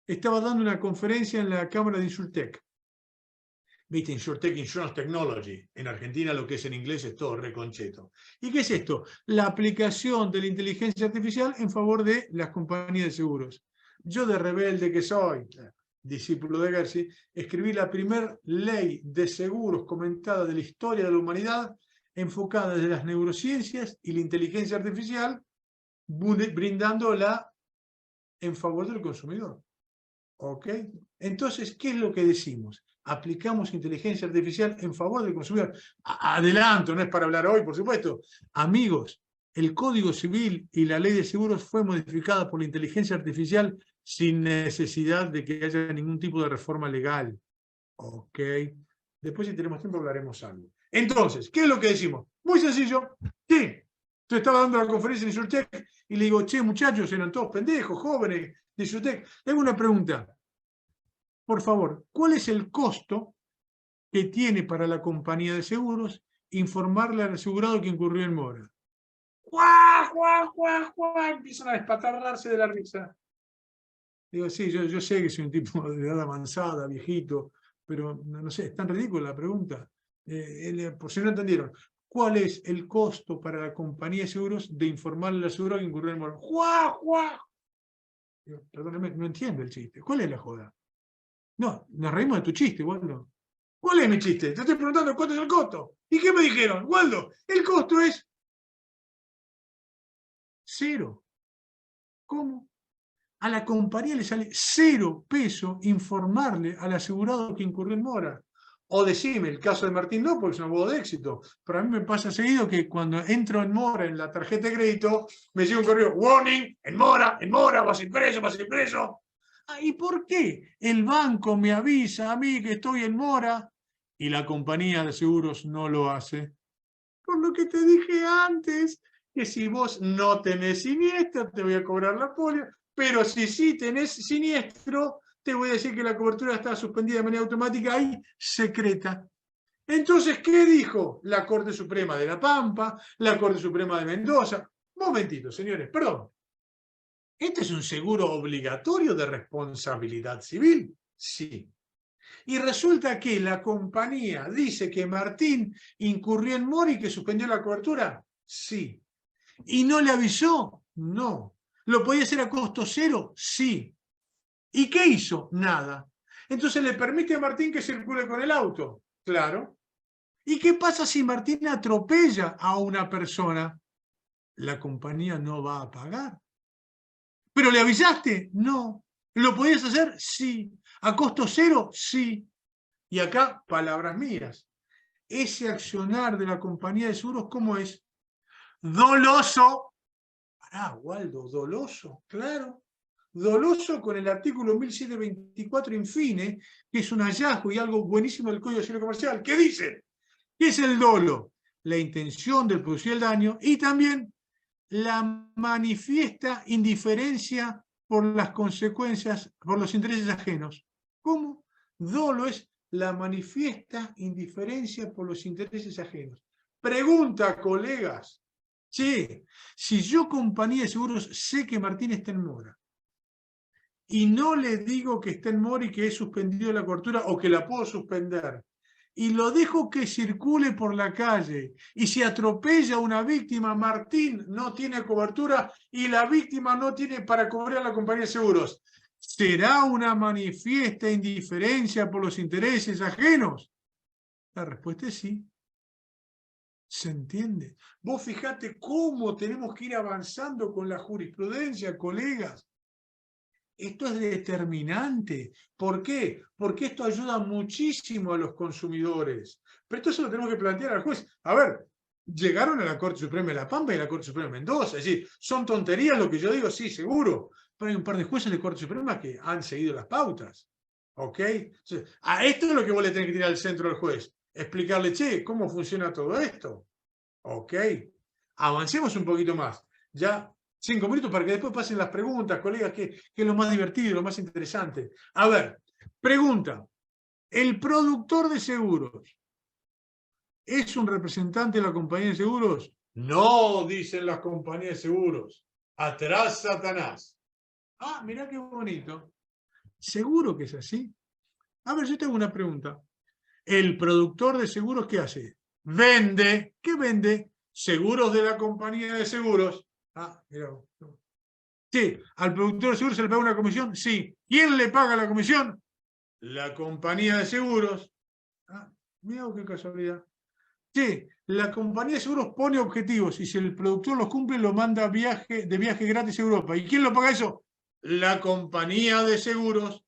estaba dando una conferencia en la Cámara de Insurtech. ¿Viste? Insurtech, Insurance Technology. En Argentina lo que es en inglés es todo reconcheto. ¿Y qué es esto? La aplicación de la inteligencia artificial en favor de las compañías de seguros. Yo, de rebelde que soy, discípulo de Gersi, escribí la primera ley de seguros comentada de la historia de la humanidad, enfocada desde las neurociencias y la inteligencia artificial, brindándola en favor del consumidor. ¿Ok? Entonces, ¿qué es lo que decimos? Aplicamos inteligencia artificial en favor del consumidor. Adelanto, no es para hablar hoy, por supuesto. Amigos, el Código Civil y la Ley de Seguros fue modificada por la inteligencia artificial sin necesidad de que haya ningún tipo de reforma legal. ¿Ok? Después, si tenemos tiempo, hablaremos algo. Entonces, ¿qué es lo que decimos? Muy sencillo. Sí. Yo estaba dando la conferencia en Insurtech y le digo, che, muchachos, eran todos pendejos, jóvenes de Insurtech. Le hago una pregunta. Por favor, ¿cuál es el costo que tiene para la compañía de seguros informarle al asegurado que incurrió en mora? ¡Guau, guau, guau, guau! Empiezan a despatarrarse de la risa. Digo, sí, yo sé que soy un tipo de edad avanzada, viejito, pero no sé, es tan ridícula la pregunta. Por si no entendieron, ¿cuál es el costo para la compañía de seguros de informarle al asegurado que incurrió en mora? ¡Guau, guau! Digo, perdóneme, no entiendo el chiste. ¿Cuál es la joda? No, nos reímos de tu chiste, Waldo. ¿Cuál es mi chiste? Te estoy preguntando cuánto es el costo. ¿Y qué me dijeron? Waldo, el costo es 0. ¿Cómo? A la compañía le sale 0 pesos informarle al asegurado que incurrió en mora. O decime, el caso de Martín López es un abogado de éxito. Pero a mí me pasa seguido que cuando entro en mora en la tarjeta de crédito, me llega un correo, warning, en mora, vas a ir preso, vas a ir preso. ¿Y por qué el banco me avisa a mí que estoy en mora y la compañía de seguros no lo hace? Por lo que te dije antes, que si vos no tenés siniestro, te voy a cobrar la póliza, pero si sí tenés siniestro, te voy a decir que la cobertura está suspendida de manera automática y secreta. Entonces, ¿qué dijo la Corte Suprema de La Pampa, la Corte Suprema de Mendoza? Momentito, señores, perdón. ¿Este es un seguro obligatorio de responsabilidad civil? Sí. Y resulta que la compañía dice que Martín incurrió en mora y que suspendió la cobertura. Sí. ¿Y no le avisó? No. ¿Lo podía hacer a costo 0? Sí. ¿Y qué hizo? Nada. Entonces le permite a Martín que circule con el auto. Claro. ¿Y qué pasa si Martín atropella a una persona? La compañía no va a pagar. ¿Pero le avisaste? No. ¿Lo podías hacer? Sí. ¿A costo 0? Sí. Y acá, palabras mías. Ese accionar de la compañía de seguros, ¿cómo es? Doloso. Pará, Waldo, doloso, claro. Doloso con el artículo 1724 infine, que es un hallazgo y algo buenísimo del Código Civil Comercial. ¿Qué dice? ¿Qué es el dolo? La intención de producir el daño y también la manifiesta indiferencia por las consecuencias, por los intereses ajenos. ¿Cómo? Dolo es la manifiesta indiferencia por los intereses ajenos. Pregunta, colegas. Che, si yo, compañía de seguros, sé que Martín está en mora y no le digo que está en mora y que he suspendido la cobertura o que la puedo suspender, y lo dejo que circule por la calle, y si atropella a una víctima, Martín no tiene cobertura y la víctima no tiene para cobrar a la compañía de seguros, ¿será una manifiesta indiferencia por los intereses ajenos? La respuesta es sí. ¿Se entiende? Vos fijate cómo tenemos que ir avanzando con la jurisprudencia, colegas. Esto es determinante. ¿Por qué? Porque esto ayuda muchísimo a los consumidores. Pero esto se lo tenemos que plantear al juez. A ver, llegaron a la Corte Suprema de La Pampa y a la Corte Suprema de Mendoza. Es decir, ¿son tonterías lo que yo digo? Sí, seguro. Pero hay un par de jueces de Corte Suprema que han seguido las pautas. ¿Ok? Entonces, a esto es lo que vos le tenés que tirar al centro al juez. Explicarle, che, ¿cómo funciona todo esto? ¿Ok? Avancemos un poquito más. Ya 5 minutos para que después pasen las preguntas, colegas, que es lo más divertido, lo más interesante. A ver, pregunta. ¿El productor de seguros es un representante de la compañía de seguros? No, dicen las compañías de seguros. Atrás, Satanás. Ah, mirá qué bonito. ¿Seguro que es así? A ver, yo tengo una pregunta. ¿El productor de seguros qué hace? Vende. ¿Qué vende? Seguros de la compañía de seguros. Ah, mirá. Sí, ¿al productor de seguros se le paga una comisión? Sí. ¿Quién le paga la comisión? La compañía de seguros. Ah, mirá qué casualidad. Sí, la compañía de seguros pone objetivos y si el productor los cumple, lo manda de viaje gratis a Europa. ¿Y quién lo paga eso? La compañía de seguros.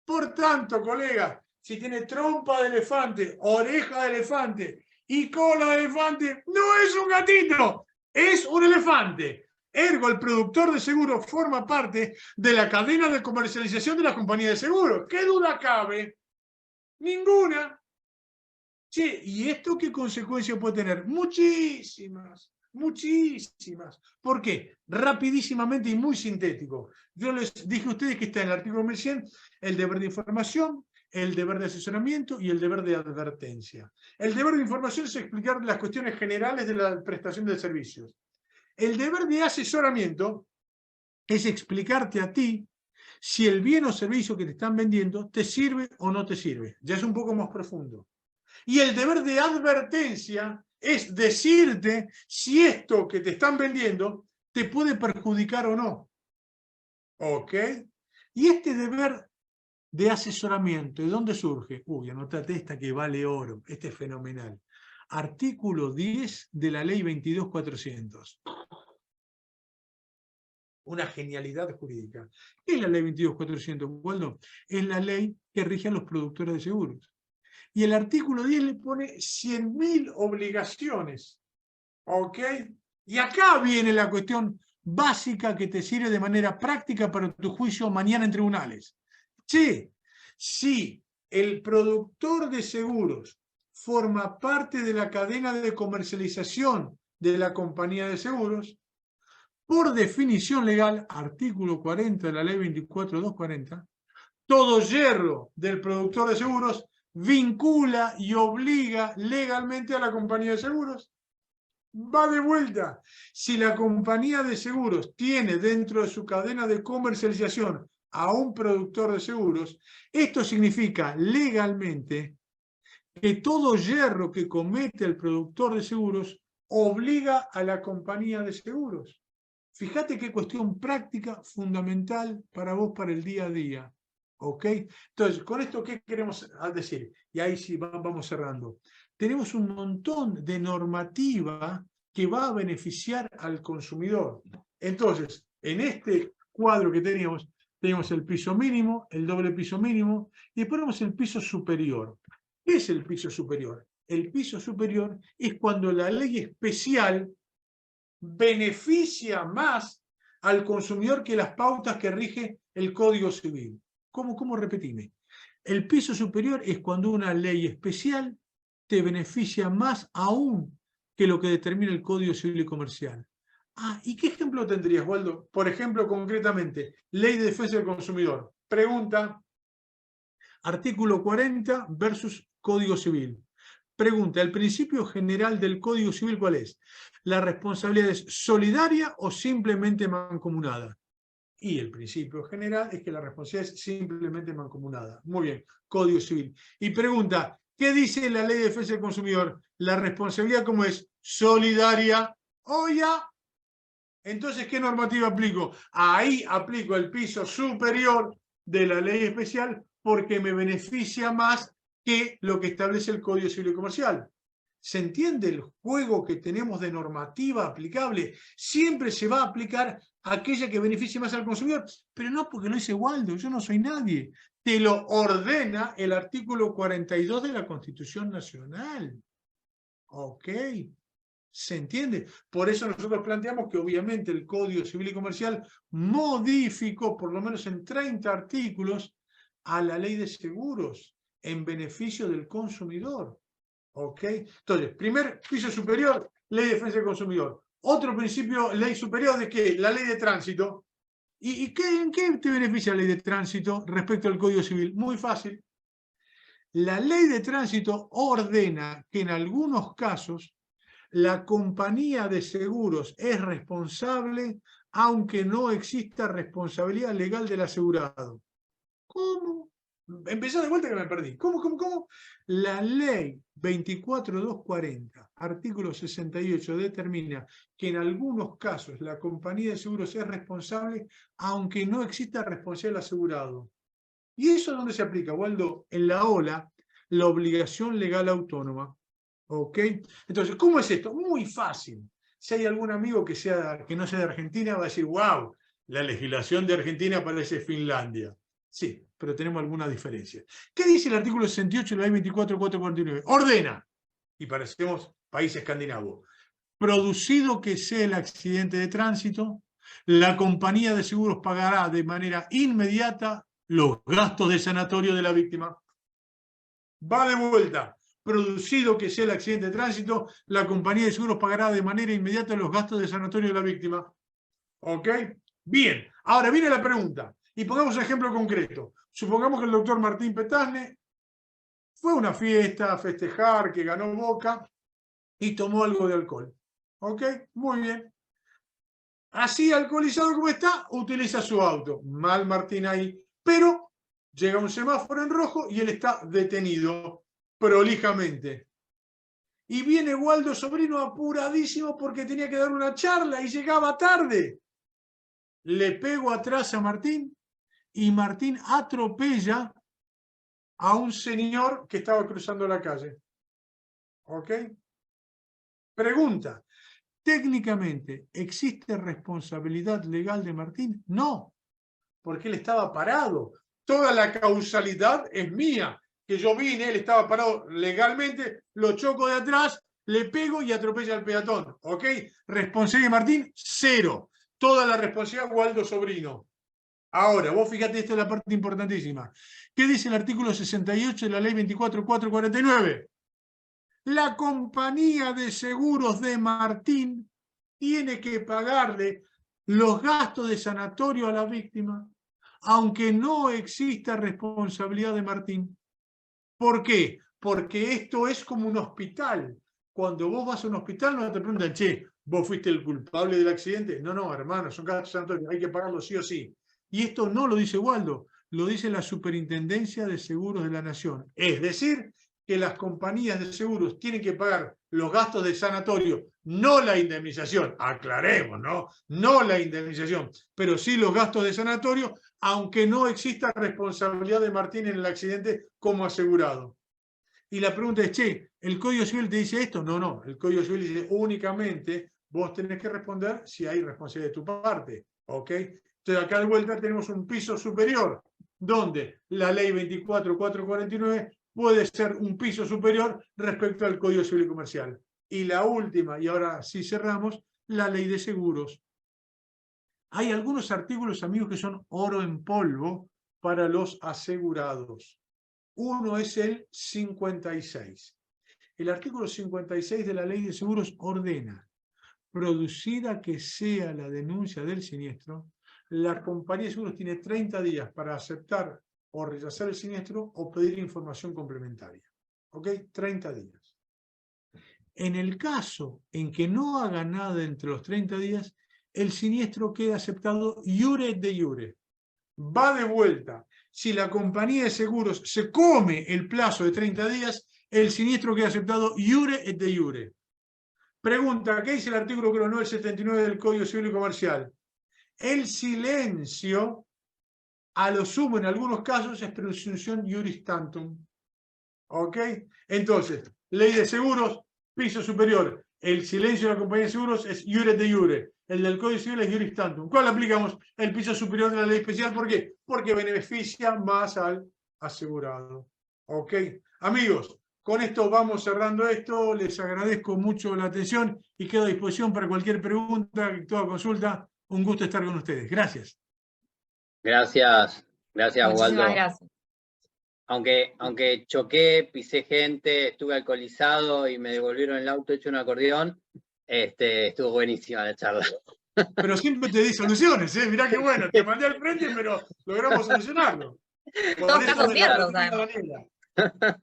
Por tanto, colega, si tiene trompa de elefante, oreja de elefante y cola de elefante, no es un gatito, es un elefante. Ergo, el productor de seguros forma parte de la cadena de comercialización de la compañía de seguros. ¿Qué duda cabe? Ninguna. Che, ¿y esto qué consecuencias puede tener? Muchísimas, muchísimas. ¿Por qué? Rapidísimamente y muy sintético. Yo les dije a ustedes que está en el artículo 1100 el deber de información, el deber de asesoramiento y el deber de advertencia. El deber de información es explicar las cuestiones generales de la prestación de servicios. El deber de asesoramiento es explicarte a ti si el bien o servicio que te están vendiendo te sirve o no te sirve. Ya es un poco más profundo. Y el deber de advertencia es decirte si esto que te están vendiendo te puede perjudicar o no. ¿Ok? Y este deber de asesoramiento, ¿de dónde surge? Uy, anotate esta que vale oro, este es fenomenal. Artículo 10 de la ley 22.400. Una genialidad jurídica. ¿Qué es la ley 22.400, Waldo? Es la ley que rige a los productores de seguros. Y el artículo 10 le pone 100.000 obligaciones. ¿Ok? Y acá viene la cuestión básica que te sirve de manera práctica para tu juicio mañana en tribunales. Sí, si el productor de seguros forma parte de la cadena de comercialización de la compañía de seguros, por definición legal, artículo 40 de la ley 24.240, todo yerro del productor de seguros vincula y obliga legalmente a la compañía de seguros. Va de vuelta. Si la compañía de seguros tiene dentro de su cadena de comercialización a un productor de seguros, esto significa legalmente que todo yerro que comete el productor de seguros obliga a la compañía de seguros. Fíjate qué cuestión práctica fundamental para vos para el día a día. ¿Ok? Entonces, con esto, ¿qué queremos decir? Y ahí sí vamos cerrando. Tenemos un montón de normativa que va a beneficiar al consumidor. Entonces, en este cuadro que teníamos el piso mínimo, el doble piso mínimo, y después tenemos el piso superior. ¿Qué es el piso superior? El piso superior es cuando la ley especial beneficia más al consumidor que las pautas que rige el Código Civil. ¿Cómo repetime? El piso superior es cuando una ley especial te beneficia más aún que lo que determina el Código Civil y Comercial. Ah, ¿y qué ejemplo tendrías, Waldo? Por ejemplo, concretamente, Ley de Defensa del Consumidor. Pregunta, artículo 40 versus Código Civil. Pregunta, ¿el principio general del Código Civil cuál es? ¿La responsabilidad es solidaria o simplemente mancomunada? Y el principio general es que la responsabilidad es simplemente mancomunada. Muy bien, Código Civil. Y pregunta, ¿qué dice la Ley de Defensa del Consumidor? ¿La responsabilidad cómo es? ¿Solidaria o ya? Entonces, ¿qué normativa aplico? Ahí aplico el piso superior de la ley especial porque me beneficia más que lo que establece el Código Civil y Comercial. ¿Se entiende el juego que tenemos de normativa aplicable? Siempre se va a aplicar aquella que beneficie más al consumidor, pero no porque lo dice Waldo, yo no soy nadie. Te lo ordena el artículo 42 de la Constitución Nacional. ¿Ok? ¿Se entiende? Por eso nosotros planteamos que obviamente el Código Civil y Comercial modificó, por lo menos en 30 artículos, a la ley de seguros en beneficio del consumidor. ¿Ok? Entonces, primer piso superior, ley de defensa del consumidor. Otro principio, ley superior, ¿de qué? La ley de tránsito. ¿Y en qué te beneficia la ley de tránsito respecto al Código Civil? Muy fácil. La ley de tránsito ordena que en algunos casos la compañía de seguros es responsable aunque no exista responsabilidad legal del asegurado. ¿Cómo? Empezó de vuelta que me perdí. ¿Cómo? La ley 24240, artículo 68, determina que en algunos casos la compañía de seguros es responsable aunque no exista responsabilidad del asegurado. ¿Y eso dónde se aplica, Waldo? En la OLA, la obligación legal autónoma. ¿Ok? Entonces, ¿cómo es esto? Muy fácil. Si hay algún amigo que no sea de Argentina, va a decir, wow, la legislación de Argentina parece Finlandia. Sí, pero tenemos algunas diferencias. ¿Qué dice el artículo 68 de la ley 24449? Ordena, y parecemos país escandinavo, producido que sea el accidente de tránsito, la compañía de seguros pagará de manera inmediata los gastos de sanatorio de la víctima. Va de vuelta. Producido que sea el accidente de tránsito, la compañía de seguros pagará de manera inmediata los gastos de sanatorio de la víctima. ¿Ok? Bien. Ahora viene la pregunta. Y pongamos un ejemplo concreto. Supongamos que el doctor Martín Petagne fue a una fiesta a festejar, que ganó Boca, y tomó algo de alcohol. ¿Ok? Muy bien. Así alcoholizado como está, utiliza su auto. Mal Martín ahí. Pero llega un semáforo en rojo y él está detenido prolijamente. Y viene Waldo Sobrino apuradísimo porque tenía que dar una charla y llegaba tarde. Le pego atrás a Martín y Martín atropella a un señor que estaba cruzando la calle. ¿Ok? Pregunta. Técnicamente, ¿existe responsabilidad legal de Martín? No, porque él estaba parado. Toda la causalidad es mía, que yo vine, él estaba parado legalmente, lo choco de atrás, le pego y atropella al peatón. ¿Ok? Responsabilidad de Martín, cero. Toda la responsabilidad Waldo Sobrino. Ahora, vos fíjate, esta es la parte importantísima. ¿Qué dice el artículo 68 de la ley 24449? La compañía de seguros de Martín tiene que pagarle los gastos de sanatorio a la víctima, aunque no exista responsabilidad de Martín. ¿Por qué? Porque esto es como un hospital. Cuando vos vas a un hospital no te preguntan, che, ¿vos fuiste el culpable del accidente? No, hermano, son gastos sanatorios, hay que pagarlo sí o sí. Y esto no lo dice Waldo, lo dice la Superintendencia de Seguros de la Nación. Es decir, que las compañías de seguros tienen que pagar los gastos de sanatorio, no la indemnización, aclaremos, ¿no? No la indemnización, pero sí los gastos de sanatorio, aunque no exista responsabilidad de Martín en el accidente como asegurado. Y la pregunta es, che, ¿el Código Civil te dice esto? No, el Código Civil dice únicamente vos tenés que responder si hay responsabilidad de tu parte, ¿ok? Entonces acá de vuelta tenemos un piso superior, donde la ley 24449 puede ser un piso superior respecto al Código Civil y Comercial. Y la última, y ahora sí cerramos, la ley de seguros. Hay algunos artículos, amigos, que son oro en polvo para los asegurados. Uno es el 56. El artículo 56 de la Ley de Seguros ordena, producida que sea la denuncia del siniestro, la compañía de seguros tiene 30 días para aceptar o rechazar el siniestro o pedir información complementaria. ¿Ok? 30 días. En el caso en que no haga nada entre los 30 días, el siniestro queda aceptado iure de iure. Va de vuelta. Si la compañía de seguros se come el plazo de 30 días, el siniestro queda aceptado iure et de iure. Pregunta, ¿qué dice el artículo 979 del Código Civil y Comercial? El silencio, a lo sumo en algunos casos, es presunción iuris tantum. ¿Ok? Entonces, ley de seguros, piso superior. El silencio de la compañía de seguros es iure de iure. El del Código Civil es iuris tantum. ¿Cuál aplicamos? El piso superior de la ley especial. ¿Por qué? Porque beneficia más al asegurado. ¿Ok? Amigos, con esto vamos cerrando esto. Les agradezco mucho la atención y quedo a disposición para cualquier pregunta, toda consulta. Un gusto estar con ustedes. Gracias. Gracias, Muchísimas Waldo. gracias. Aunque choqué, pisé gente, estuve alcoholizado y me devolvieron el auto hecho un acordeón, estuvo buenísima la charla. Pero siempre te di soluciones, ¿eh? Mirá qué bueno, te mandé al frente, pero logramos solucionarlo. Por Todos eso casos me la ciertos, platica además. Daniela.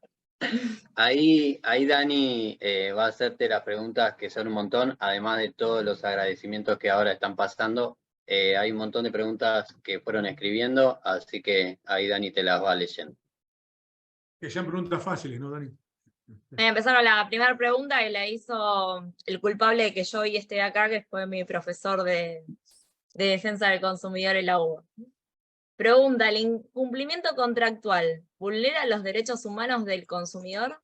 Ahí Dani va a hacerte las preguntas que son un montón, además de todos los agradecimientos que ahora están pasando. Hay un montón de preguntas que fueron escribiendo, así que ahí Dani te las va leyendo. Que sean preguntas fáciles, ¿no, Dani? Empezaron la primera pregunta y la hizo el culpable de que yo hoy esté acá, que fue mi profesor de defensa del consumidor en la UBA. Pregunta, ¿el incumplimiento contractual vulnera los derechos humanos del consumidor?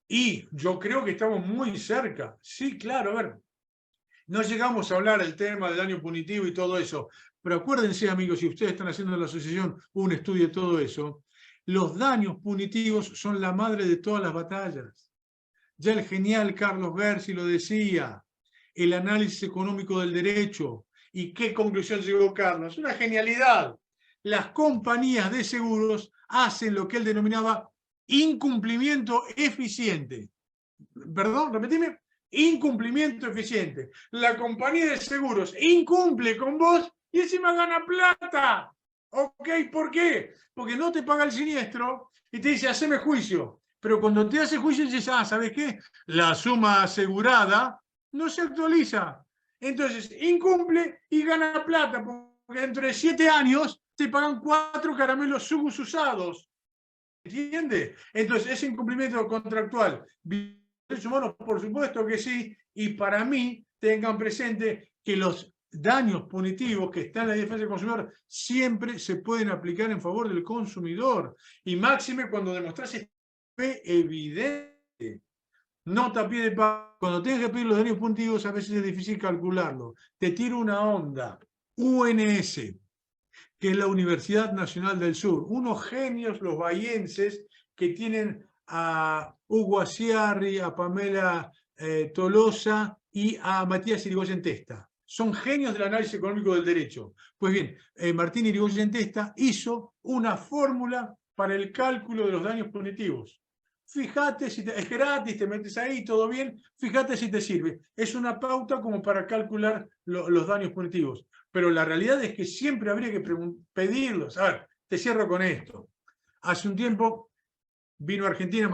Y yo creo que estamos muy cerca. Sí, claro, a ver. No llegamos a hablar del tema del daño punitivo y todo eso, pero acuérdense, amigos, si ustedes están haciendo en la asociación un estudio de todo eso, los daños punitivos son la madre de todas las batallas. Ya el genial Carlos Berzi lo decía, el análisis económico del derecho. ¿Y qué conclusión llegó Carlos? Una genialidad. Las compañías de seguros hacen lo que él denominaba incumplimiento eficiente. Perdón, repetime. Incumplimiento eficiente. La compañía de seguros incumple con vos y encima gana plata. ¿Ok? ¿Por qué? Porque no te paga el siniestro y te dice, haceme juicio. Pero cuando te hace juicio dices, ¿sabes qué? La suma asegurada no se actualiza. Entonces, incumple y gana plata, porque dentro de 7 años te pagan 4 caramelos Sugus usados. ¿Entiende? Entonces, ese incumplimiento contractual, derechos humanos, por supuesto que sí, y para mí tengan presente que los daños punitivos que están en la defensa del consumidor siempre se pueden aplicar en favor del consumidor, y máxime cuando demostrás evidente. Nota a pie de pago. Cuando tengas que pedir los daños punitivos a veces es difícil calcularlo. Te tiro una onda. UNS, que es la Universidad Nacional del Sur. Unos genios, los bahienses, que tienen a Hugo Asiarri, a Pamela Tolosa y a Matías Irigoyen Testa. Son genios del análisis económico del derecho. Pues bien, Martín Irigoyen Testa hizo una fórmula para el cálculo de los daños punitivos. Fíjate si es gratis, te metes ahí, todo bien, fíjate si te sirve. Es una pauta como para calcular los daños punitivos. Pero la realidad es que siempre habría que pedirlos. A ver, te cierro con esto. Hace un tiempo vino a Argentina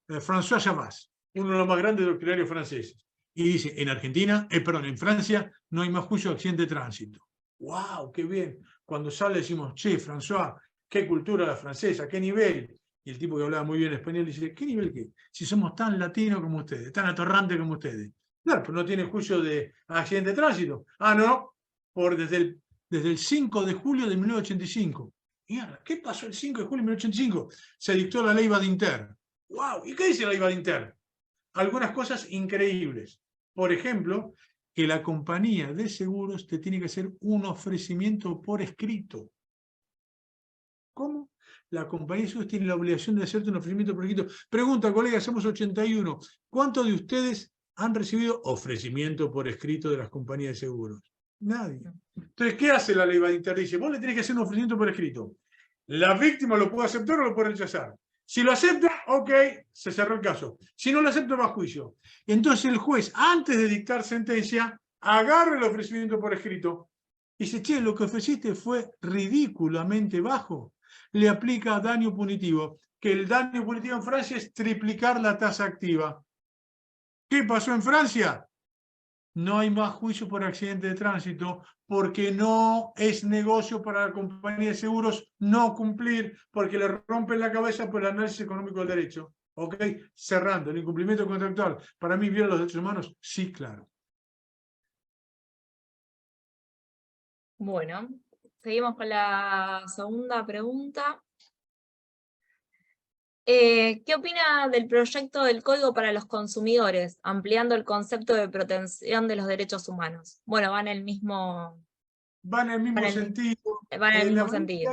François Jamás, uno de los más grandes doctrinarios franceses, y dice, en Francia no hay más juicio de accidente de tránsito. ¡Wow! ¡Qué bien! Cuando sale decimos, che, François, qué cultura la francesa, qué nivel. Y el tipo que hablaba muy bien español dice, ¿qué nivel qué? Si somos tan latinos como ustedes, tan atorrantes como ustedes. Claro, pero no tiene juicio de accidente de tránsito. Ah, no, desde el 5 de julio de 1985. Mierda, ¿qué pasó el 5 de julio de 1985? Se dictó la ley Badinter. ¡Wow! ¿Y qué dice la ley Badinter? Algunas cosas increíbles. Por ejemplo, que la compañía de seguros te tiene que hacer un ofrecimiento por escrito. ¿Cómo? La compañía de seguros tiene la obligación de hacerte un ofrecimiento por escrito. Pregunta, colega, somos 81. ¿Cuántos de ustedes han recibido ofrecimiento por escrito de las compañías de seguros? Nadie. Entonces, ¿qué hace la ley Badinter? Dice, vos le tenés que hacer un ofrecimiento por escrito. La víctima lo puede aceptar o lo puede rechazar. Si lo acepta, ok, se cerró el caso. Si no lo acepta, va a juicio. Entonces el juez, antes de dictar sentencia, agarra el ofrecimiento por escrito y dice, che, lo que ofreciste fue ridículamente bajo. Le aplica daño punitivo, que el daño punitivo en Francia es triplicar la tasa activa. ¿Qué pasó en Francia? No hay más juicio por accidente de tránsito porque no es negocio para la compañía de seguros no cumplir porque le rompen la cabeza por el análisis económico del derecho. ¿Ok? Cerrando, el incumplimiento contractual. ¿Para mí viola los derechos humanos? Sí, claro. Bueno, seguimos con la segunda pregunta. ¿Qué opina del proyecto del Código para los Consumidores, ampliando el concepto de protección de los derechos humanos? Bueno, van en el mismo sentido. Van en el mismo La sentido.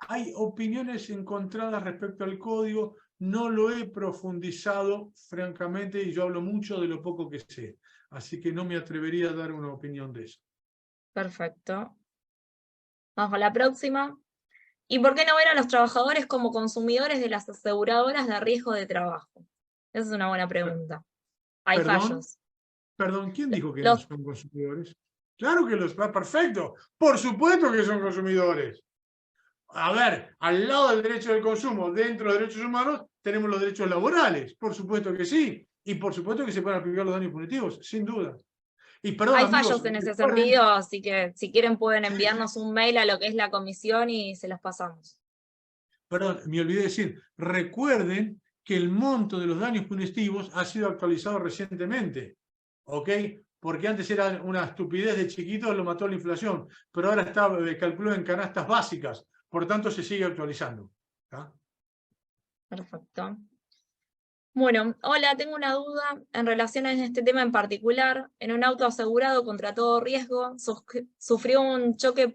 hay opiniones encontradas respecto al código. No lo he profundizado, francamente, y yo hablo mucho de lo poco que sé. Así que no me atrevería a dar una opinión de eso. Perfecto. Vamos con la próxima. ¿Y por qué no ver a los trabajadores como consumidores de las aseguradoras de riesgo de trabajo? Esa es una buena pregunta. Hay fallos. Perdón, ¿quién dijo que no Los, son consumidores? Claro que los va perfecto. Por supuesto que son consumidores. A ver, al lado del derecho del consumo, dentro de los derechos humanos, tenemos los derechos laborales. Por supuesto que sí. Y por supuesto que se pueden aplicar los daños punitivos, sin duda. Y perdón, hay amigos, fallos en ese recuerden, sentido, así que si quieren pueden sí, enviarnos un mail a lo que es la comisión y se los pasamos. perdón, me olvidé decir, recuerden que el monto de los daños punitivos ha sido actualizado recientemente, ¿ok? Porque antes era una estupidez de chiquito, lo mató la inflación, pero ahora está calculado en canastas básicas, por tanto se sigue actualizando. ¿Tá? Perfecto. Bueno, hola, tengo una duda en relación a este tema en particular. En un auto asegurado contra todo riesgo, sufrió un choque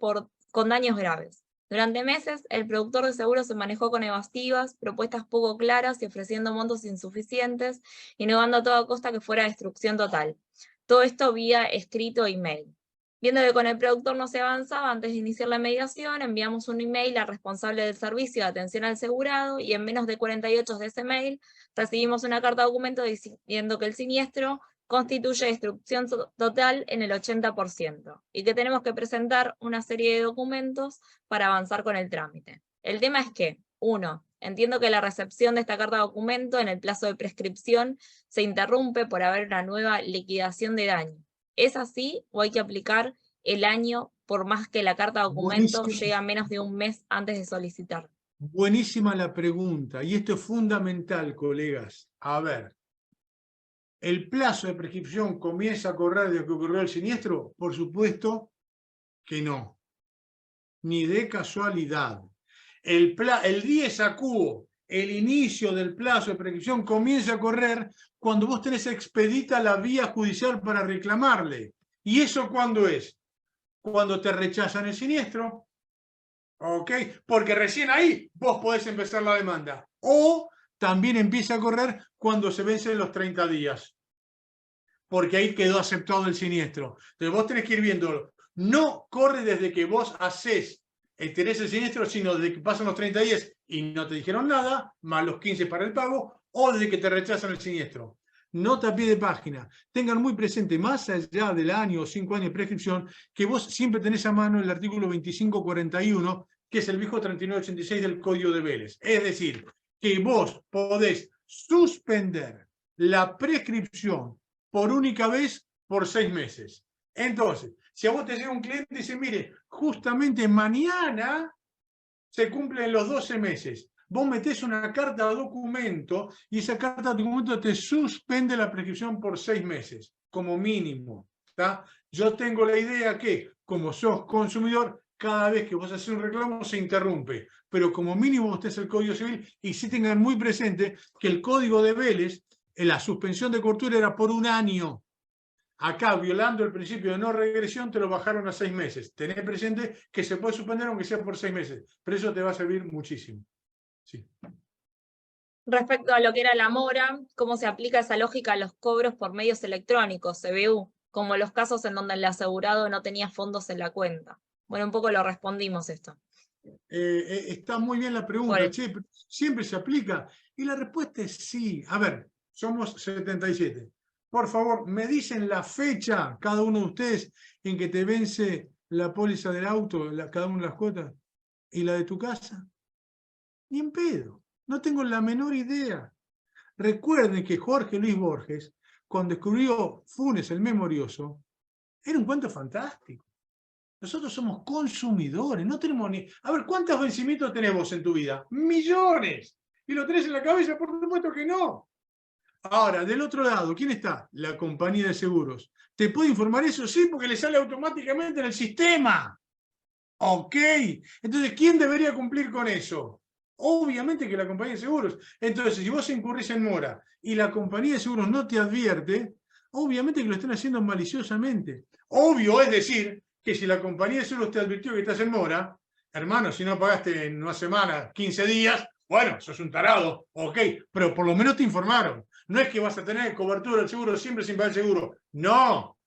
con daños graves. Durante meses, el productor de seguros se manejó con evasivas, propuestas poco claras y ofreciendo montos insuficientes, y negando a toda costa que fuera destrucción total. Todo esto vía escrito e email. Viendo que con el productor no se avanzaba, antes de iniciar la mediación, enviamos un email al responsable del servicio de atención al asegurado, y en menos de 48 de ese mail recibimos una carta documento diciendo que el siniestro constituye destrucción total en el 80% y que tenemos que presentar una serie de documentos para avanzar con el trámite. El tema es que, 1, entiendo que la recepción de esta carta documento en el plazo de prescripción se interrumpe por haber una nueva liquidación de daño. ¿Es así o hay que aplicar el año por más que la carta documento llegue a menos de un mes antes de solicitar? Buenísima la pregunta, y esto es fundamental, colegas. A ver, ¿el plazo de prescripción comienza a correr desde que ocurrió el siniestro? Por supuesto que no, ni de casualidad. El dies a quo, el inicio del plazo de prescripción, comienza a correr cuando vos tenés expedita la vía judicial para reclamarle. ¿Y eso cuándo es? Cuando te rechazan el siniestro, ¿ok? Porque recién ahí vos podés empezar la demanda. O también empieza a correr cuando se vencen los 30 días, porque ahí quedó aceptado el siniestro. Entonces vos tenés que ir viéndolo. No corre desde que vos tenés el siniestro, sino desde que pasan los 30 días y no te dijeron nada, más los 15 para el pago, o desde que te rechazan el siniestro. Nota a pie de página. Tengan muy presente, más allá del año o 5 años de prescripción, que vos siempre tenés a mano el artículo 2541, que es el viejo 3986 del Código de Vélez. Es decir, que vos podés suspender la prescripción por única vez por 6 meses. Entonces, si a vos te llega un cliente y dice, mire, justamente mañana se cumplen los 12 meses, vos metés una carta de documento y esa carta de documento te suspende la prescripción por 6 meses, como mínimo. ¿Tá? Yo tengo la idea que, como sos consumidor, cada vez que vos haces un reclamo se interrumpe, pero como mínimo usted es el Código Civil, y sí tengan muy presente que el Código de Vélez, la suspensión de cobertura era por 1 año. Acá, violando el principio de no regresión, te lo bajaron a 6 meses. Tenés presente que se puede suspender aunque sea por 6 meses, pero eso te va a servir muchísimo. Sí. Respecto a lo que era la mora, ¿cómo se aplica esa lógica a los cobros por medios electrónicos, CBU, como los casos en donde el asegurado no tenía fondos en la cuenta? Bueno, un poco lo respondimos esto. Está muy bien la pregunta, che, ¿siempre se aplica? Y la respuesta es sí. A ver, somos 77. Por favor, me dicen la fecha, cada uno de ustedes, en que te vence la póliza del auto, cada una de las cuotas, y la de tu casa. Ni en pedo. No tengo la menor idea. Recuerden que Jorge Luis Borges, cuando escribió Funes el Memorioso, era un cuento fantástico. Nosotros somos consumidores, no tenemos ni... A ver, ¿cuántos vencimientos tenés vos en tu vida? ¡Millones! ¿Y lo tenés en la cabeza? Por supuesto que no. Ahora, del otro lado, ¿quién está? La compañía de seguros. ¿Te puede informar eso? Sí, porque le sale automáticamente en el sistema. Ok. Entonces, ¿quién debería cumplir con eso? Obviamente que la compañía de seguros. Entonces, si vos incurrís en mora y la compañía de seguros no te advierte, obviamente que lo están haciendo maliciosamente. Obvio, es decir, que si la compañía de seguros te advirtió que estás en mora, hermano, si no pagaste en una semana, 15 días, bueno, sos un tarado, ok, pero por lo menos te informaron. No es que vas a tener cobertura del seguro siempre sin pagar el seguro. No.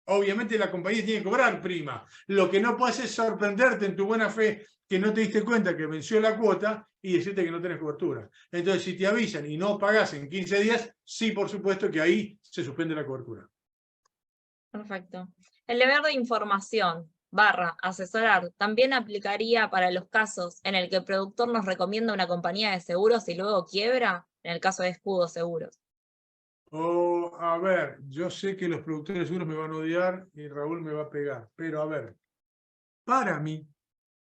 Obviamente la compañía tiene que cobrar prima. Lo que no puedes es sorprenderte en tu buena fe que no te diste cuenta que venció la cuota y decirte que no tenés cobertura. Entonces, si te avisan y no pagás en 15 días, sí, por supuesto que ahí se suspende la cobertura. Perfecto. El deber de información / asesorar también aplicaría para los casos en el que el productor nos recomienda una compañía de seguros y luego quiebra, en el caso de Escudo Seguros. A ver, yo sé que los productores de seguros me van a odiar y Raúl me va a pegar, pero a ver, para mí,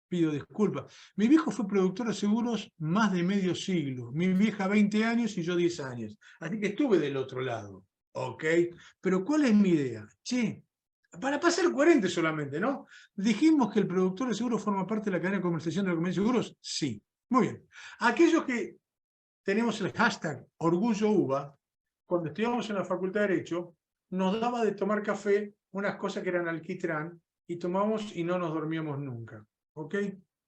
pido disculpas, mi viejo fue productor de seguros más de medio siglo, mi vieja 20 años y yo 10 años, así que estuve del otro lado, ¿ok? Pero ¿cuál es mi idea? Che, para ser coherente solamente, ¿no? Dijimos que el productor de seguros forma parte de la cadena de comercialización de la compañía de seguros, sí, muy bien. Aquellos que tenemos el hashtag Orgullo Uva, cuando estudiamos en la Facultad de Derecho, nos daba de tomar café unas cosas que eran alquitrán y tomamos y no nos dormíamos nunca. ¿Ok?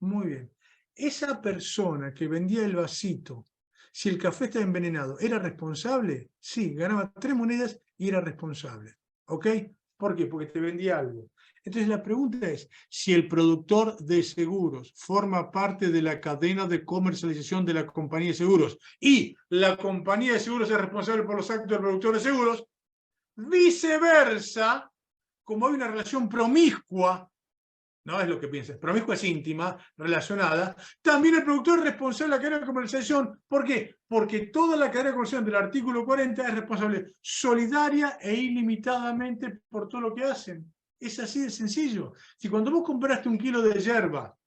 Muy bien. Esa persona que vendía el vasito, si el café estaba envenenado, ¿era responsable? Sí, ganaba 3 monedas y era responsable. ¿Ok? ¿Por qué? Porque te vendía algo. Entonces la pregunta es, si el productor de seguros forma parte de la cadena de comercialización de la compañía de seguros y la compañía de seguros es responsable por los actos del productor de seguros, viceversa, como hay una relación promiscua, no es lo que piensas, promiscua es íntima, relacionada, también el productor es responsable de la cadena de comercialización. ¿Por qué? Porque toda la cadena de comercialización del artículo 40 es responsable solidaria e ilimitadamente por todo lo que hacen. Es así de sencillo. Si cuando vos compraste 1 kilo de yerba,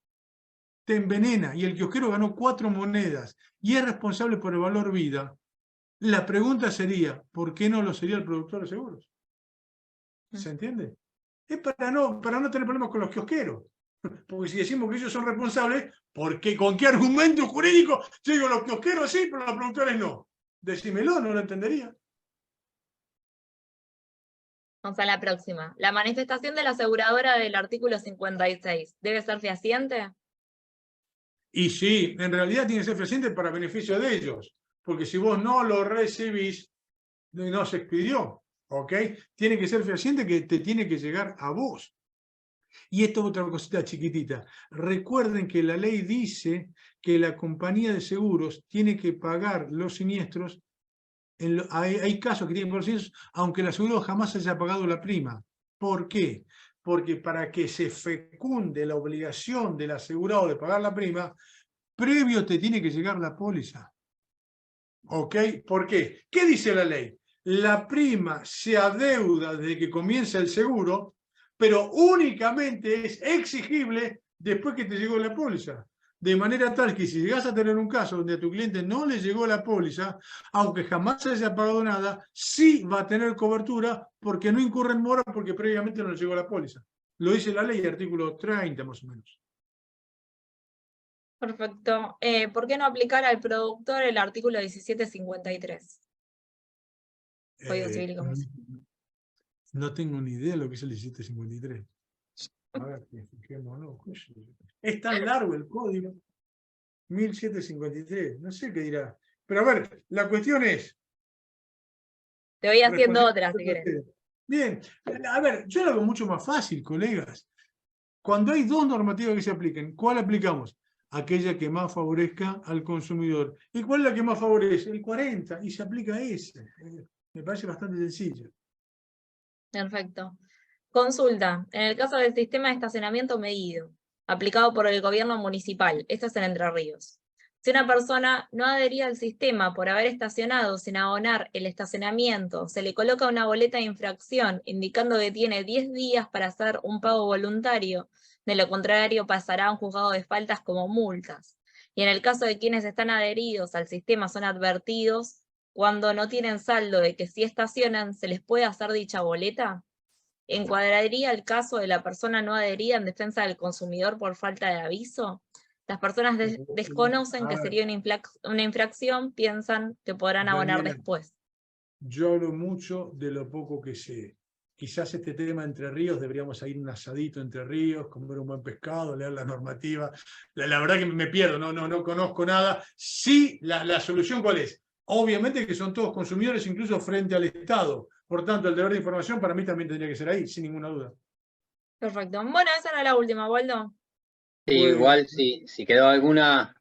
te envenena y el kiosquero ganó 4 monedas y es responsable por el valor vida, la pregunta sería, ¿por qué no lo sería el productor de seguros? ¿Se entiende? Es para no tener problemas con los kiosqueros. Porque si decimos que ellos son responsables, ¿con qué argumento jurídico? Yo digo, los kiosqueros sí, pero los productores no. Decímelo, no lo entendería. Vamos a la próxima. ¿La manifestación de la aseguradora del artículo 56 debe ser fehaciente? Y sí, en realidad tiene que ser fehaciente para beneficio de ellos. Porque si vos no lo recibís, no se expidió. ¿Ok? Tiene que ser fehaciente, que te tiene que llegar a vos. Y esto es otra cosita chiquitita. Recuerden que la ley dice que la compañía de seguros tiene que pagar los siniestros. Hay casos que tienen por siniestros, aunque el asegurado jamás haya pagado la prima. ¿Por qué? Porque para que se fecunde la obligación del asegurado de pagar la prima, previo te tiene que llegar la póliza. ¿Ok? ¿Por qué? ¿Qué dice la ley? La prima se adeuda desde que comienza el seguro, pero únicamente es exigible después que te llegó la póliza. De manera tal que si llegas a tener un caso donde a tu cliente no le llegó la póliza, aunque jamás haya pagado nada, sí va a tener cobertura porque no incurre en mora porque previamente no le llegó la póliza. Lo dice la ley, artículo 30 más o menos. Perfecto. ¿Por qué no aplicar al productor el artículo 1753? Código Civil y Comercio. No tengo ni idea de lo que es el 1753. A ver, fijémonos. Es tan largo el código. 1753. No sé qué dirá. Pero a ver, la cuestión es... Te voy haciendo otra, si querés. Bien. A ver, yo lo hago mucho más fácil, colegas. Cuando hay 2 normativas que se apliquen, ¿cuál aplicamos? Aquella que más favorezca al consumidor. ¿Y cuál es la que más favorece? El 40. Y se aplica ese. Me parece bastante sencillo. Perfecto. Consulta. En el caso del sistema de estacionamiento medido, aplicado por el gobierno municipal, esto es en Entre Ríos. Si una persona no adhería al sistema por haber estacionado sin abonar el estacionamiento, se le coloca una boleta de infracción indicando que tiene 10 días para hacer un pago voluntario, de lo contrario pasará a un juzgado de faltas como multas. Y en el caso de quienes están adheridos al sistema son advertidos, cuando no tienen saldo de que si estacionan, ¿se les puede hacer dicha boleta? ¿Encuadraría el caso de la persona no adherida en defensa del consumidor por falta de aviso? Las personas desconocen que sería una infracción, piensan que podrán abonar después. Yo hablo mucho de lo poco que sé. Quizás este tema Entre Ríos, deberíamos ir un asadito Entre Ríos, comer un buen pescado, leer la normativa. La verdad que me pierdo, no conozco nada. Sí, la solución ¿cuál es? Obviamente que son todos consumidores, incluso frente al Estado. Por tanto, el deber de información para mí también tendría que ser ahí, sin ninguna duda. Perfecto. Bueno, esa era la última, Waldo. Sí, Pues, igual si quedó alguna,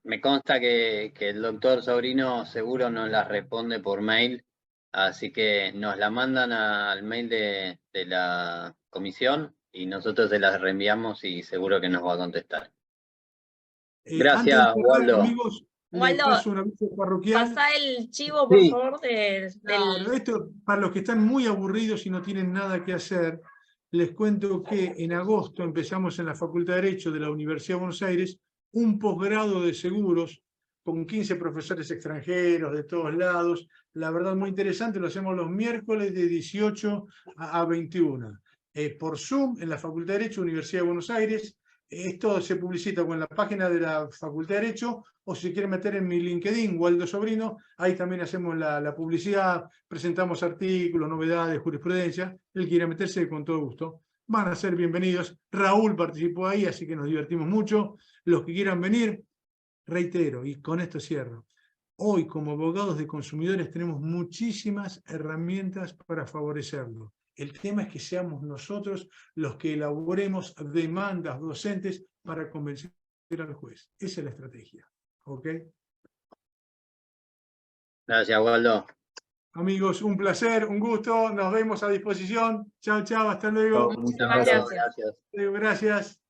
me consta que el doctor Sobrino seguro nos la responde por mail, así que nos la mandan al mail de la comisión y nosotros se las reenviamos y seguro que nos va a contestar. antes de Gracias, cerrar, Waldo. amigos, les Waldo, paso un aviso parroquial. pasá el chivo, por Sí, favor, Claro, esto para los que están muy aburridos y no tienen nada que hacer, les cuento que en agosto empezamos en la Facultad de Derecho de la Universidad de Buenos Aires un posgrado de seguros con 15 profesores extranjeros de todos lados. La verdad, muy interesante, lo hacemos los miércoles de 18 a 21. Por Zoom en la Facultad de Derecho, Universidad de Buenos Aires. Esto se publicita con la página de la Facultad de Derecho, o si quieren meter en mi LinkedIn, Waldo Sobrino, ahí también hacemos la publicidad, presentamos artículos, novedades, jurisprudencia. Él quiere meterse con todo gusto. Van a ser bienvenidos. Raúl participó ahí, así que nos divertimos mucho. Los que quieran venir, reitero, y con esto cierro. Hoy, como abogados de consumidores, tenemos muchísimas herramientas para favorecerlo. El tema es que seamos nosotros los que elaboremos demandas docentes para convencer al juez. Esa es la estrategia. ¿Ok? gracias, Waldo. Amigos, un placer, un gusto. Nos vemos a disposición. Chao, chao. Hasta luego. Muchas Muchísimas gracias. gracias. Gracias. Gracias.